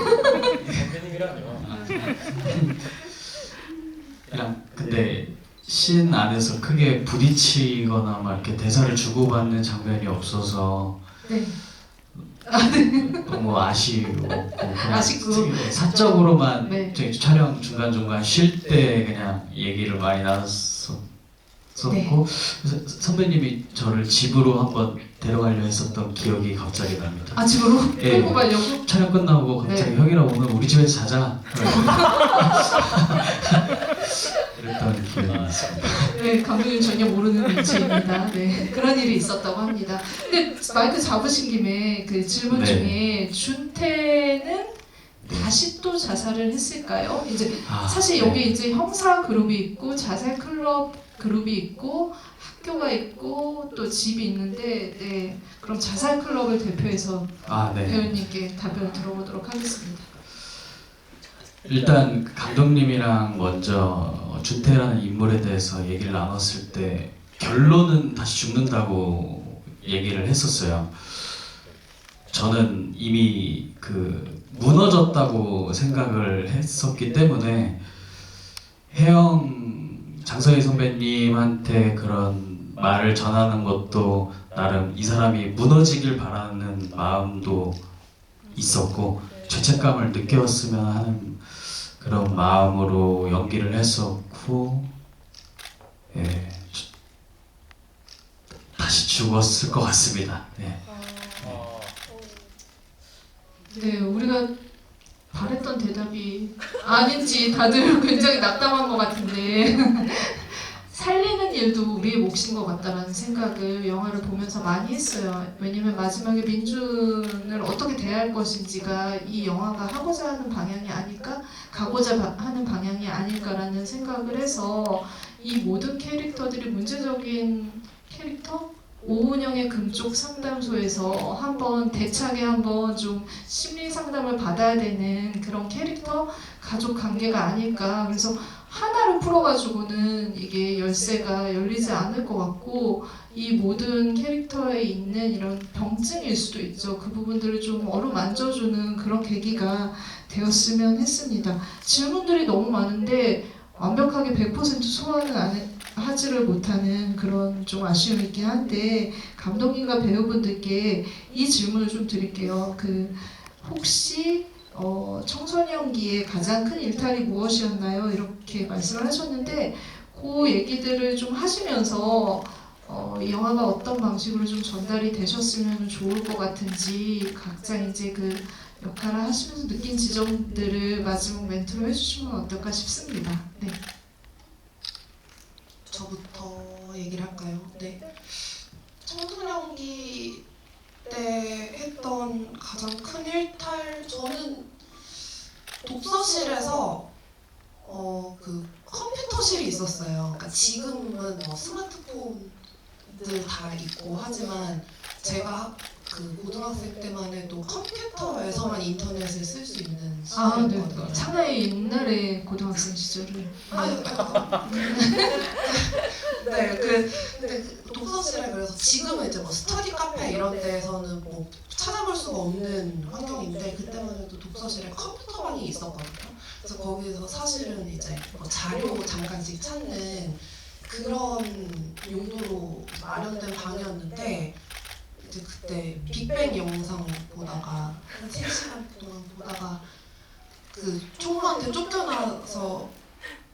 그냥 근데 씬 안에서 크게 부딪히거나 막 이렇게 대사를 주고받는 장면이 없어서 네. 너무 아쉬웠고 그냥 아쉽고. 사적으로만 네. 저희 촬영 중간중간 쉴 때 그냥 얘기를 많이 나눴었고 네. 그래서 선배님이 저를 집으로 한번 데려가려 했었던 기억이 갑자기 납니다. 아 집으로 예. 끌고 가려고? 촬영 끝나고 갑자기 네. 형이랑 오늘 우리 집에서 자자 이랬던 기억이 있습니다. 네, 감독님 전혀 모르는 눈치입니다. 네, 그런 일이 있었다고 합니다. 근데 마이크 잡으신 김에 그 질문 네. 중에 준태는 다시 또 자살을 했을까요? 이제 사실 네. 여기 이제 형사 그룹이 있고 자살 클럽 그룹이 있고 학교가 있고 또 집이 있는데 네, 그럼 자살 클럽을 대표해서 네. 배우님께 답변을 들어보도록 하겠습니다. 일단 감독님이랑 먼저 준태라는 인물에 대해서 얘기를 나눴을 때 결론은 다시 죽는다고 얘기를 했었어요. 저는 이미 무너졌다고 생각을 했었기 때문에 장서희 선배님한테 그런 말을 전하는 것도 나름 이 사람이 무너지길 바라는 마음도 있었고 죄책감을 느꼈으면 하는 그런 마음으로 연기를 했었고 다시 죽었을 것 같습니다. 네. 네, 우리가 바랬던 대답이 아닌지 다들 굉장히 낙담한 것 같은데 살리는 일도 우리의 몫인 것 같다라는 생각을 영화를 보면서 많이 했어요. 왜냐면 마지막에 민준을 어떻게 대할 것인지가 이 영화가 하고자 하는 방향이 아닐까? 가고자 하는 방향이 아닐까라는 생각을 해서 이 모든 캐릭터들이 문제적인 캐릭터? 오은영의 금쪽 상담소에서 한번 대차게 한번 좀 심리 상담을 받아야 되는 그런 캐릭터 가족 관계가 아닐까. 그래서 하나를 풀어가지고는 이게 열쇠가 열리지 않을 것 같고 이 모든 캐릭터에 있는 이런 병증일 수도 있죠. 그 부분들을 좀 어루만져주는 그런 계기가 되었으면 했습니다. 질문들이 너무 많은데 완벽하게 100% 소화는 하지를 못하는 그런 좀 아쉬움이 있긴 한데 감독님과 배우분들께 이 질문을 좀 드릴게요. 혹시 청소년기에 가장 큰 일탈이 무엇이었나요? 이렇게 말씀을 하셨는데 그 얘기들을 좀 하시면서 이 영화가 어떤 방식으로 좀 전달이 되셨으면 좋을 것 같은지 각자 이제 그 역할을 하시면서 느낀 지점들을 마지막 멘트로 해주시면 어떨까 싶습니다. 네. 저부터 얘기를 할까요? 네. 청소년기 때 했던 가장 큰 일탈, 저는 독서실에서 컴퓨터실이 있었어요. 그러니까 지금은 스마트폰들 다 있고 하지만 제가 고등학생 때만 해도 컴퓨터에서만 인터넷을 쓸 수 있는 시절이었거든요. 네. 상당히 옛날에 고등학생 시절을. 네, 근데 독서실에 그래서 지금은 이제 스터디 카페 이런 데에서는 찾아볼 수가 없는 환경인데 그때만 해도 독서실에 컴퓨터방이 있었거든요. 그래서 거기서 사실은 이제 자료 잠깐씩 찾는 그런 용도로 마련된 방이었는데 이제 그때 빅뱅 영상 보다가 한 3시간 동안 보다가 총무한테 쫓겨나서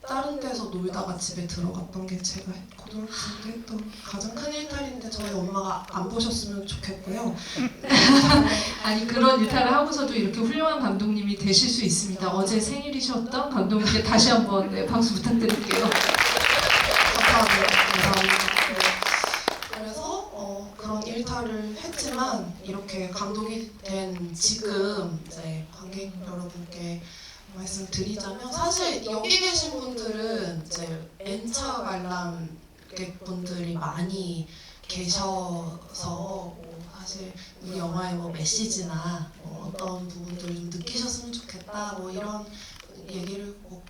다른 데서 놀다가 집에 들어갔던 게 제가 고등학생 때 했던 가장 큰 일탈인데 저희 엄마가 안 보셨으면 좋겠고요. 아니 그런 일탈을 하고서도 이렇게 훌륭한 감독님이 되실 수 있습니다. 어제 생일이셨던 감독님께 다시 한번 박수 부탁드릴게요. 감사합니다. 네. 그래서 그런 일탈을 이렇게 감독이 된 지금 이제 관객 여러분께 말씀드리자면 사실 여기 계신 분들은 이제 N차 관람객분들이 많이 계셔서 뭐 사실 이 영화의 뭐 메시지나 뭐 어떤 부분들을 좀 느끼셨으면 좋겠다 뭐 이런 얘기를 꼭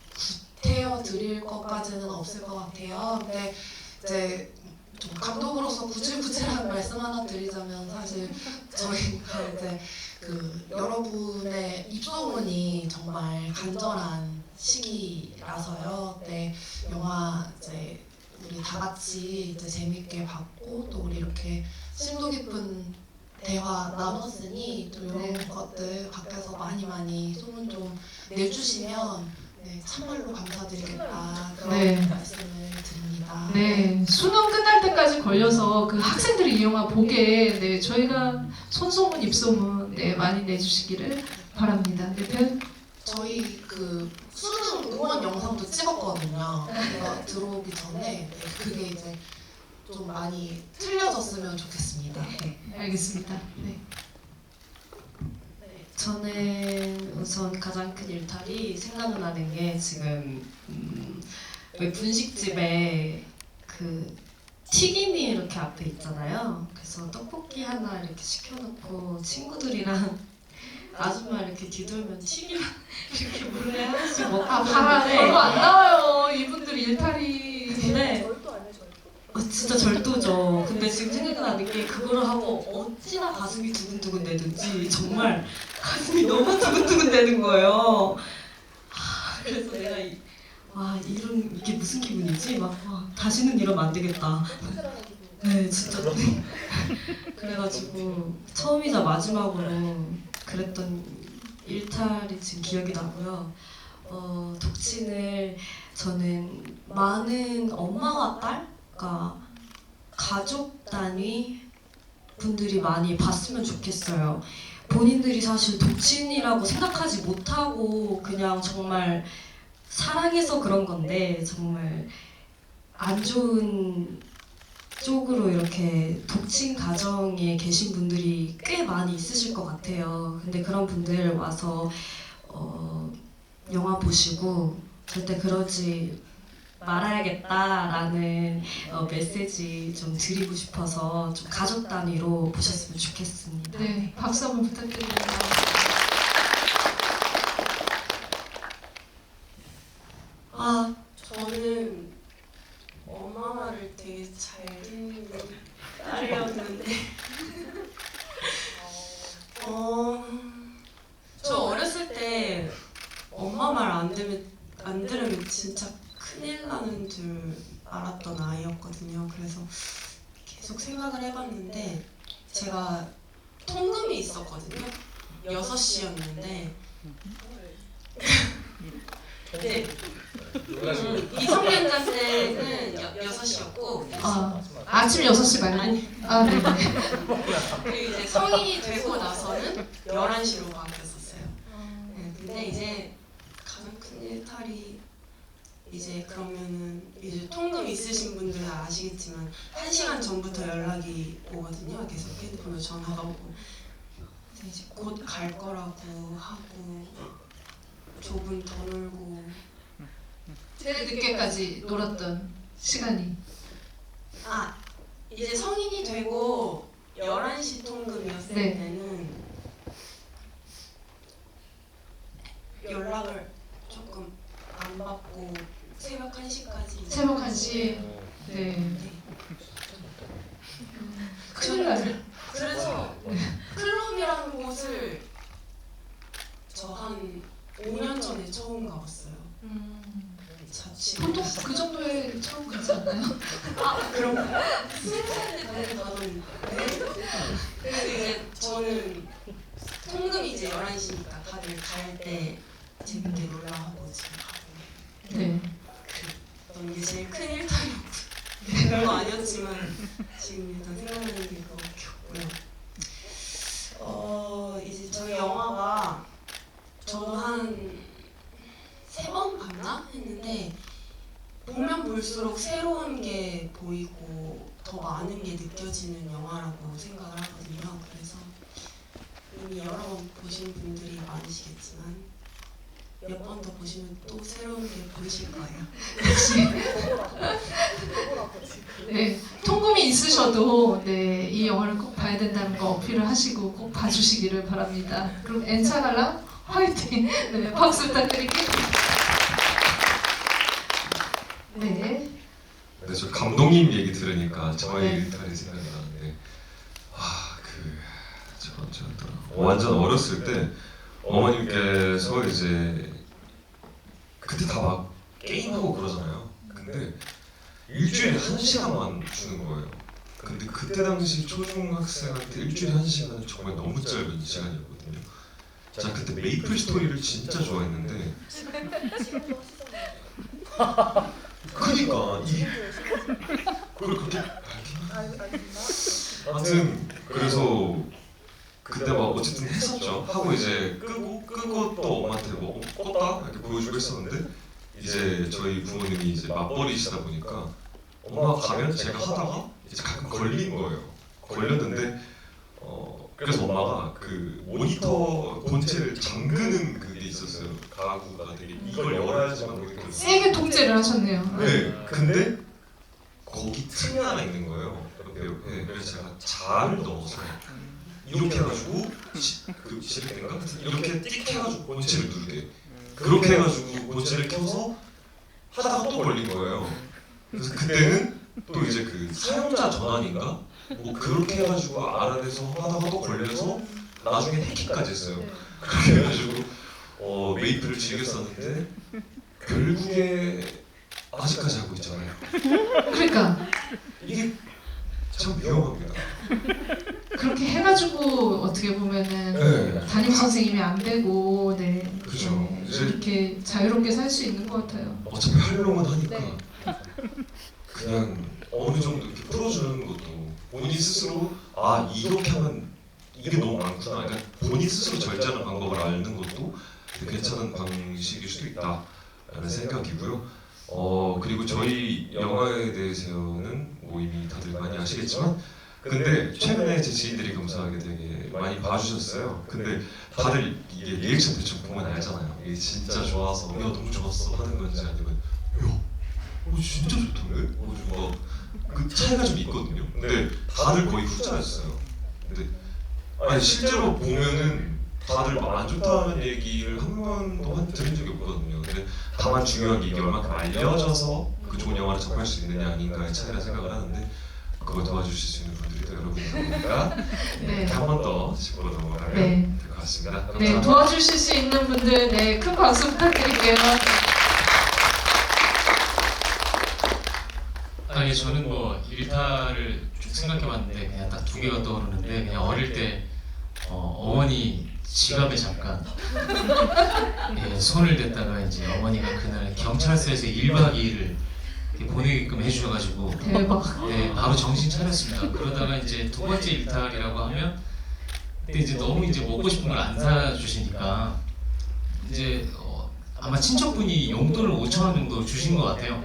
구태여 드릴 것까지는 없을 것 같아요. 근데 이제 좀 감독으로서 구질구질한 말씀 하나 드리자면 사실 저희가 이제 그 여러분의 입소문이 정말 간절한 시기라서요. 네, 영화 이제 우리 다 같이 이제 재밌게 봤고 또 우리 이렇게 심도 깊은 대화 나눴으니 또 이런 것들 밖에서 많이 소문 좀 내주시면 네, 참말로 감사드리겠다 그런 네. 말씀을 드립니다. 네, 수능 끝날 때까지 걸려서 그 학생들이 이 영화 보게 네, 저희가 손소문, 입소문 네, 많이 내주시기를 바랍니다. 네, 저희 그 수능 응원 영상도 찍었거든요. 이거 들어오기 전에 네, 그게 이제 좀 많이 틀려졌으면 좋겠습니다. 알겠습니다. 네. 저는 우선 가장 큰 일탈이 생각나는 게 지금 왜 분식집에 그 튀김이 이렇게 앞에 있잖아요. 그래서 떡볶이 하나 이렇게 시켜놓고 친구들이랑 아줌마 이렇게 뒤돌면 튀김 이렇게 몰래 하나씩 먹고 그러는데 별로 안 나와요. 이분들 일탈이. 근데 절도 아니에요, 절도. 진짜 절도죠. 근데 지금 생각나는 게 그거를 하고 어찌나 가슴이 두근두근 되는지 정말 가슴이 너무 두근두근 되는 거예요. 그래서 내가 이게 무슨 기분이지? 다시는 이러면 안 되겠다. 씁쓸하는 기분. 네, 진짜. 그래가지고 처음이자 마지막으로 그랬던 일탈이 지금 기억이 나고요. 독친을 저는 많은 엄마와 딸? 그러니까 가족 단위 분들이 많이 봤으면 좋겠어요. 본인들이 사실 독친이라고 생각하지 못하고 그냥 정말 사랑해서 그런 건데 정말 안 좋은 쪽으로 이렇게 독친 가정에 계신 분들이 꽤 많이 있으실 것 같아요. 근데 그런 분들 와서 영화 보시고 절대 그러지 말아야겠다라는 메시지 좀 드리고 싶어서 좀 가족 단위로 보셨으면 좋겠습니다. 네, 박수 한번 부탁드립니다. 저는 엄마 말을 되게 잘 듣는 딸이었는데 저 어렸을 때 엄마 말 안 들으면 진짜 큰일 나는 줄 알았던 아이였거든요. 그래서 계속 생각을 해봤는데 제가 통금이 있었거든요. 6시였는데 네. 이성년자 때는 6시였고 아침 6시 말고? 네. 그리고 이제 성인이 되고 나서는 11시로 바뀌었었어요. 네, 근데 이제 가장 큰 일탈이 이제 그러면은 이제 통금 있으신 분들은 아시겠지만 1시간 전부터 연락이 오거든요. 계속 핸드폰으로 전화가 오고 이제 곧 갈 거라고 하고 조금 더 놀고 제일 늦게까지 놀았던 시간이. 이제 성인이 되고 11시 통금이었을 네. 때는 연락을 조금 안 받고 새벽 1시까지 새벽 1시. 네. 큰일 나네. 그래서 클럽이라는 곳을 저 한 5년 전에 처음 가봤어요. 자취. 보통 그 정도에 처음 가지 않나요? 그런가요? 20살 때 당연히 가던. 그래서 이제 저는 통금이 이제 11시니까 다들 갈 때 재밌게 놀라 하고 지금 가고. 네. 그랬던 게 제일 큰 일탈이었고. 별거 아니었지만 지금 일단 생각나는 게 그거밖에 없고요. 이제 저희 영화가 저도 한 3번 봤나 했는데 보면 볼수록 새로운 게 보이고 더 많은 게 느껴지는 영화라고 생각을 하거든요. 그래서 이미 여러 번 보신 분들이 많으시겠지만 몇 번 더 보시면 또 새로운 게 보이실 거예요. 네, 통금이 있으셔도 네, 이 영화를 꼭 봐야 된다는 거 어필을 하시고 꼭 봐주시기를 바랍니다. 그럼 엔차갈라 화이팅! 네, 박수 부탁드릴게요. 네, 근데 저 감독님 얘기 들으니까 저희 네. 일탈이 생각이 나는데 완전 어렸을 때 어머님께서 이제 그때 다 막 게임하고 그러잖아요. 근데 일주일에 1시간만 주는 거예요. 근데 그때 당시 초중학생한테 일주일에 1시간은 정말 너무 짧은 시간이었거든요. 제가 그때 메이플 스토리를 진짜 좋아했는데 그러니까 그걸 그렇게 하여튼 그래서 그때 막 어쨌든 했었죠. 하고 이제 끄고 또 엄마한테 뭐 껐다 이렇게 보여주고 했었는데 이제 저희 부모님이 이제 맞벌이시다 보니까 엄마가 가면 제가 하다가 이제 가끔 걸린 거예요. 걸렸는데 그래서 엄마가 그 모니터 본체를 잠그는 그게 있었어요. 가구가 되게 이걸 열어야지만 모니터를 세게 통제를 하셨네요. 네, 근데 거기 틈이 하나 있는 거예요. 옆에. 그래서 제가 자를 넣어서 이렇게 해가지고 그 시리인가 이렇게 띡 해가지고 본체를 누르게. 그렇게 해가지고 본체를 켜서 하다가 또 걸린 거예요. 그래서 그때는 또 이제 그 사용자 전환인가 뭐 그렇게 해가지고 알아내서 하다가 또 걸려서 나중에 해킹까지 했어요. 그렇게 해가지고 메이플을 즐겼었는데 결국에 아직까지 하고 있잖아요. 그러니까 이게 참 위험합니다. 그렇게 해가지고 어떻게 보면은 네. 담임 선생님이 안 되고 네, 그렇죠. 네, 이제 이렇게 자유롭게 살 수 있는 것 같아요. 어차피 활용은 하니까 네. 그냥 어느 정도 이렇게 풀어주는 것도 본인 스스로 이렇게 하면 이게 너무 많구나. 그러니까 본인 스스로 절제하는 방법을 아는 것도 되게 괜찮은 방식일 수도 있다라는 생각이고요. 그리고 저희 영화에 대해서는 뭐 이미 다들 많이 아시겠지만 근데 최근에 제 지인들이 감사하게 되게 많이 봐주셨어요. 근데 다들 이게 리액션 대충 보면 알잖아요. 이게 진짜 좋아서 야 너무 좋았어 하는 건지 아니면 야 진짜 좋던데? 그 차이가 좀 있거든요. 근데 다들 거의 후자였어요. 근데 아니 실제로 보면은 다들 막 안 좋다는 얘기를 한 번도 들은 적이 없거든요. 근데 다만 중요한 게 이게 얼마큼 알려져서 그 좋은 영화를 접할 수 있느냐 아닌가의 차이라 생각을 하는데 그거 도와주실 수 있는 분들이 또 여러분이니까 네. 한 번 더 짚고 넘어가면 네. 될 것 같습니다. 네, 도와주실 수 있는 분들 네, 큰 박수 부탁드릴게요. 예, 저는 뭐 일탈을 쭉 생각해봤는데 그냥 딱 2개가 떠오르는데 그냥 어릴 때 어머니 지갑에 잠깐 손을 댔다가 이제 어머니가 그날 경찰서에서 1박 2일을 보내게끔 해주셔가지고 대박. 네, 바로 정신 차렸습니다. 그러다가 이제 2번째 일탈이라고 하면 그때 이제 너무 이제 먹고 싶은 걸 안 사주시니까 이제 아마 친척분이 용돈을 5,000원 정도 주신 것 같아요.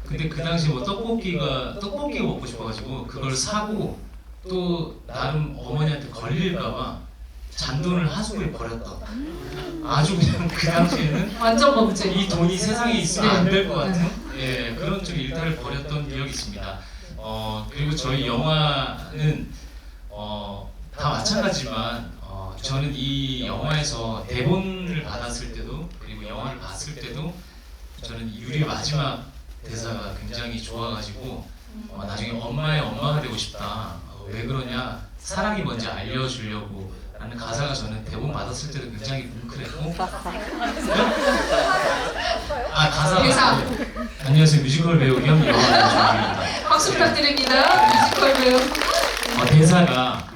근데 그 당시 뭐 떡볶이가 먹고 싶어가지고 그걸 사고 또 나름 어머니한테 걸릴까봐 잔돈을 하수구에 버렸던 아주 그냥 그 당시에는 완전 범죄. 이 돈이 세상에 있으면 안 될 것 같은 그런 좀 일탈을 벌였던 기억이 있습니다. 그리고 저희 영화는 다 마찬가지지만 저는 이 영화에서 대본을 받았을 때도 그리고 영화를 봤을 때도 저는 유리의 마지막 대사가 굉장히 좋아가지고 나중에 엄마의 엄마가 되고 싶다. 왜 그러냐? 사랑이 뭔지 알려주려고 라는 가사가 저는 대본 받았을 때도 굉장히 뭉클했고 가사가 대사. 안녕하세요. 뮤지컬 배우 겸 영화 감독입니다. 박수 부탁드립니다. 뮤지컬 배우. 대사가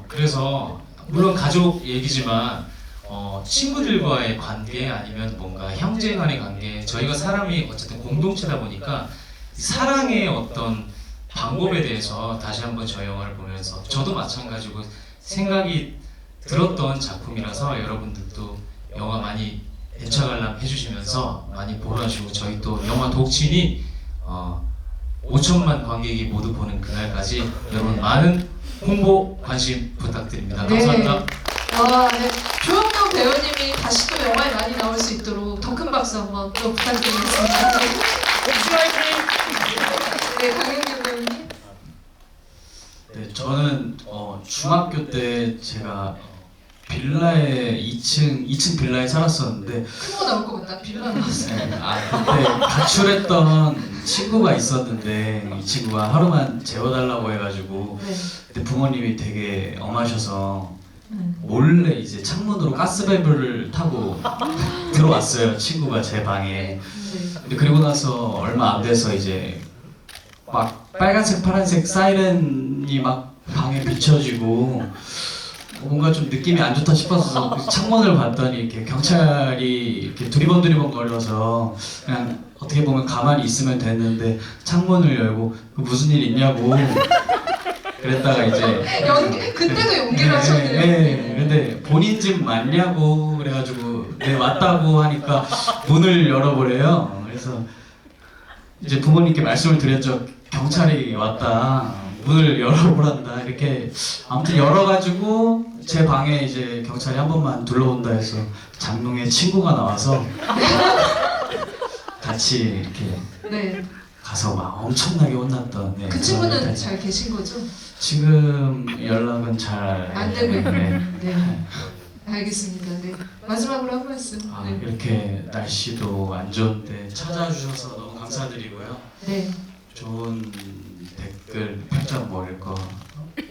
그래서 물론 가족 얘기지만 친구들과의 관계 아니면 뭔가 형제 간의 관계 저희가 사람이 어쨌든 공동체다 보니까 사랑의 어떤 방법에 대해서 다시 한번 저희 영화를 보면서 저도 마찬가지고 생각이 들었던 작품이라서 여러분들도 영화 많이 애착관람 해주시면서 많이 보러주시고 저희 또 영화 독친이 5천만 관객이 모두 보는 그날까지 여러분 많은 홍보 관심 부탁드립니다. 감사합니다. 와, 네. 조영남 배우님이 다시 또 영화에 많이 나올 수 있도록 더 큰 박수 한번 또 부탁드리겠습니다. 네, 강영규 배우님. 네, 저는 중학교 때 제가 빌라에 2층 빌라에 살았었는데 큰 거 나올 것 같다. 빌라 나왔어요. 네, 그때 가출했던 친구가 있었는데 이 친구가 하루만 재워달라고 해가지고 네. 그때 부모님이 되게 엄하셔서 네. 몰래 이제 창문으로 가스밸브를 타고 들어왔어요. 친구가 제 방에. 근데 그리고 나서 얼마 안 돼서 이제 막 빨간색 파란색 사이렌이 막 방에 비춰지고 뭔가 좀 느낌이 안 좋다 싶어서 창문을 봤더니 이렇게 경찰이 이렇게 두리번 거려서 그냥 어떻게 보면 가만히 있으면 됐는데 창문을 열고 무슨 일 있냐고 그랬다가 이제 그때도 용기를 하셨네요. 네, 근데 본인 집 맞냐고 그래가지고 네 맞다고 하니까 문을 열어보래요. 그래서 이제 부모님께 말씀을 드렸죠. 경찰이 왔다. 문을 열어보란다. 이렇게 아무튼 열어가지고 제 방에 이제 경찰이 한 번만 둘러본다 해서 장롱에 친구가 나와서 같이 이렇게 네. 가서 막 엄청나게 혼났던. 네, 그 친구는 잘 계신 거죠? 지금 연락은 잘 안 되고 있는. 네. 네. 알겠습니다. 네. 마지막으로 한 말씀. 네. 이렇게 날씨도 안 좋은데 찾아주셔서 너무 감사드리고요. 네. 좋은 댓글, 평점 뭐 이런 거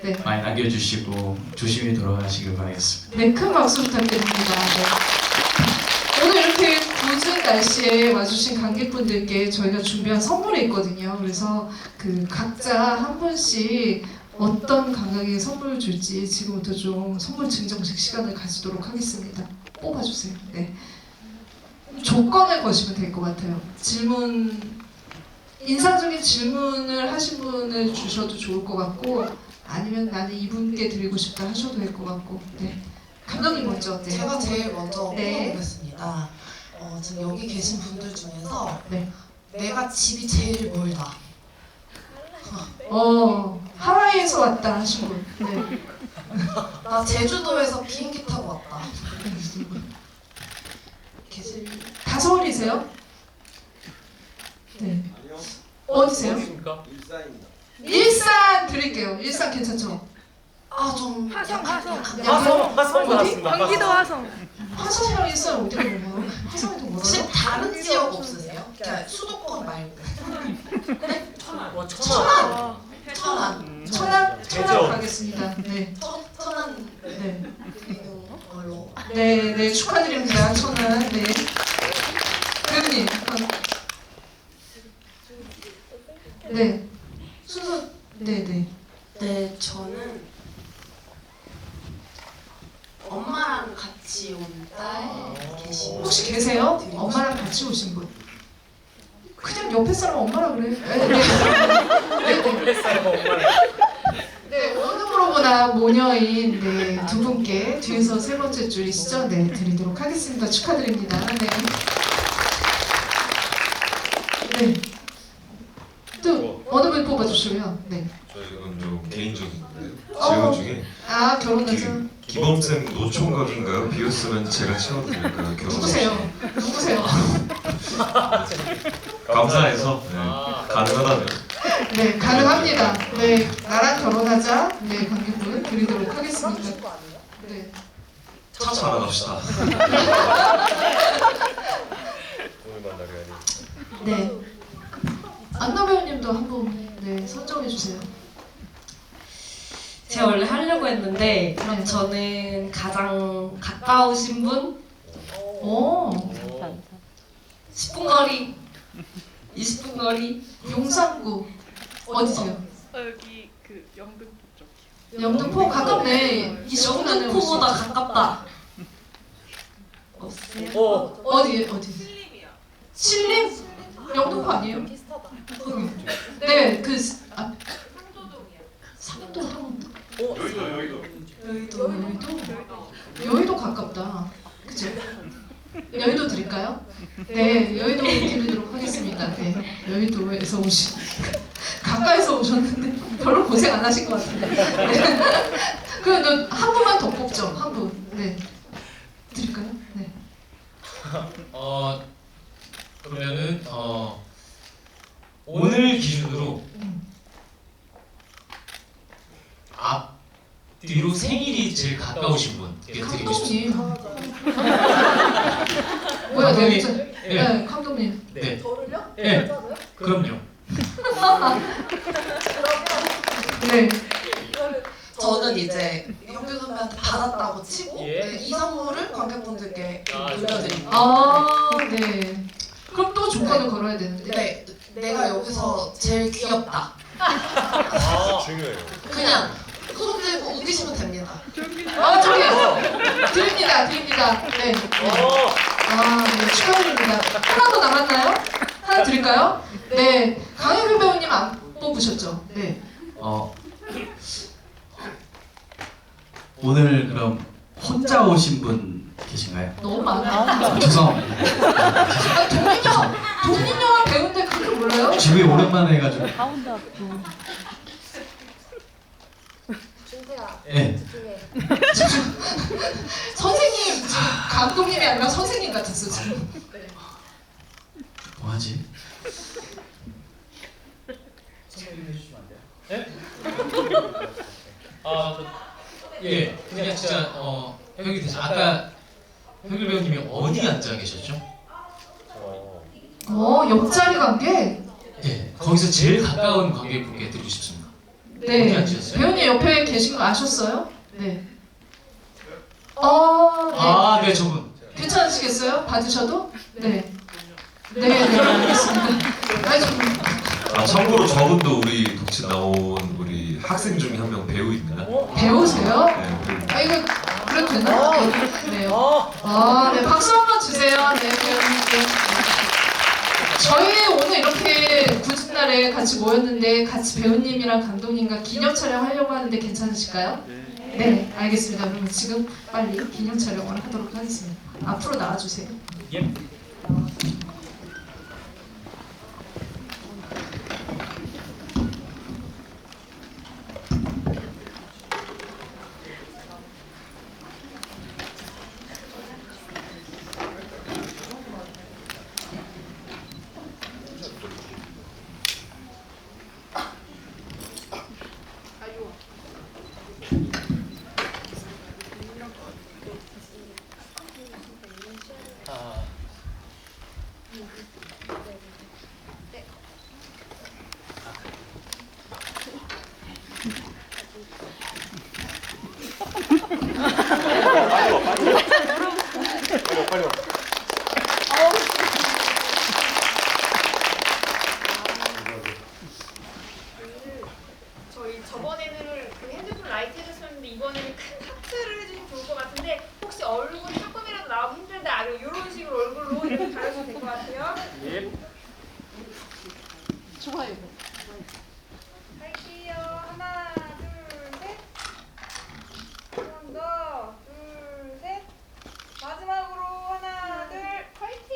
네. 많이 남겨주시고 조심히 돌아가시길 바라겠습니다. 네, 큰 박수 부탁드립니다. 네. 오늘 이렇게 궂은 날씨에 와주신 관객분들께 저희가 준비한 선물이 있거든요. 그래서 그 각자 한 분씩 어떤 관객에게 선물을 줄지 지금부터 좀 선물 증정식 시간을 가지도록 하겠습니다. 뽑아주세요. 네. 조건을 거시면 될 것 같아요. 인상적인 질문을 하신 분을 주셔도 좋을 것 같고, 아니면 나는 이분께 드리고 싶다 하셔도 될 것 같고. 네. 감독님 먼저. 네. 제가 제일 먼저 네. 뽑아보겠습니다. 지금 여기 계신 분들 중에서 네. 내가 집이 제일 멀다. 하와이에서 왔다 하신 분. 네. 나 제주도에서 비행기 타고 왔다. 계실? 다 서울이세요? 네. 어디세요? 일산입니다. 일산 드릴게요. 일산 괜찮죠? 좀 화성. 화성 어디? 경기도 화성. 화성이랑 일산 어디가 멀어요? 화성이 더 혹시 멀어요? 다른 지역 없으세요? 그냥 수도권 말고. 천안. 천안. 천안 제주. 가겠습니다. 네. 천안 네. 드리는 걸로. 네, 축하드립니다. 천안. 네. 배우님. 네. 순서. 네. 네, 저는 엄마랑 같이 온 딸 계시고 혹시 계세요? 엄마랑 같이 오신 분? 그냥 옆에 사람 엄마라 그래. 네, 어느 모로보나 모녀인 네, 두 분께 뒤에서 세 번째 줄이시죠? 네, 드리도록 하겠습니다. 축하드립니다. 네. 네. 또 어느 분 뽑아주시고요. 네. 저 이건 좀 개인적인데 어. 질문 중에 결혼해서 기범쌤 노총각인가요? 비었으면 제가 채워드릴까요? 누구세요? 감사해서 가능하다면. 네, 가능합니다. 네, 나랑 결혼하자. 네, 관객분 드리도록 하겠습니다. 네. 살아갑시다. 네. 안나 배우님도 한 분 네, 선정해 주세요. 제가 원래 하려고 했는데 네. 저는 가장 가까우신 분? 오, 10분 거리 20분 거리 용산구 어디세요? 여기 그 영등포 쪽. 영등포 가깝네. 20분 안에 올수 영등포보다 있어. 가깝다. 없어요? 어디? 신림? 영등포 아니에요? 네, 상도. 여의도 가깝다. 그죠? 여의도 드릴까요? 네, 여의도 드리도록 하겠습니다. 네, 여의도에서 가까이서 오셨는데 별로 고생 안 하신 것 같은데. 네. 그럼 한 분만 더 뽑죠. 한 분. 네. 드릴까요? 네. 그러면은 오늘 기준으로 앞뒤로 생일이 제일 가까우신 분께 드리고 싶습니다. 감독님. 뭐야, 네, 감독님. 진짜. 네, 감독님. 네. 저를요? 네. 그럼요. 네. 저는 이제 형규 선배한테 받았다고 치고 예. 네, 이 선물을 관객분들께 돌려드립니다. 아, 네. 그럼 또 조건을 걸어야 되는데. 네, 내가 여기서 제일 귀엽다. 중요해요. 그냥 손 들고 웃기시면 됩니다. 아, 저기 드립니다. 네. 네. 아, 네, 축하드립니다. 하나 더 남았나요? 하나 드릴까요? 네. 강혜교 배우님 안 뽑으셨죠? 네. 오늘 그럼 혼자 오신 분 계신가요? 너무 많아. 죄송합니다. 아, 동민 영화 배우인데 그렇게 몰라요? 집에 오랜만에 해가지고. 준태야. 예. 집중해. 선생님, 지금 감독님이 아니라 선생님 같았어, 지금. 뭐하지? 예, 그냥 진짜 형이 대신 아까 형규 배우님이 어디 앉아 계셨죠? 옆자리 관계? 예, 거기서 제일 가까운 관객분께 드리고 싶습니다. 어디 네. 앉으셨어요? 배우님 옆에 계신 거 아셨어요? 네. 네. 네, 저분. 괜찮으시겠어요? 받으셔도? 네. 네, 알겠습니다. 아니, 좀. 참고로 저분도 우리 독침 나온 우리 학생 중에 한 명 배우입니다. 배우세요? 네, 배우. 이거 그래도 되나? 네. 네, 박수 한번 주세요. 네, 배우님께. 저희 오늘 이렇게 굳은 날에 같이 모였는데 같이 배우님이랑 감독님과 기념 촬영하려고 하는데 괜찮으실까요? 네, 알겠습니다. 그러면 지금 빨리 기념 촬영을 하도록 하겠습니다. 앞으로 나와주세요. 예. 빨리 와. 저희 저번에는 그 핸드폰 라이트 해줬었는데 이번에는 큰 하트를 해주시면 좋을 것 같은데 혹시 얼굴이 조금이라도 나오기 힘들다 아니면 이런 식으로 얼굴로 이렇게 가려주면 될 것 같아요. 예. 좋아요. 할게요. 하나, 둘, 셋. 한 번 더. 둘, 셋. 마지막으로 하나, 둘, 화이팅!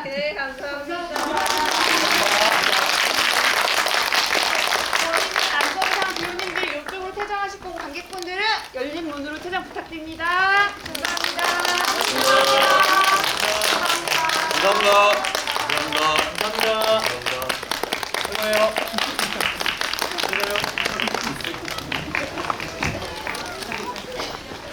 네, 감사합니다. 저희는 안전상 배우님들 이쪽으로 퇴장하실 거고 관객분들은 열린 문으로 퇴장 부탁드립니다. 감사합니다. 감사합니다. 감사합니다. 감사합니다. 수고해요.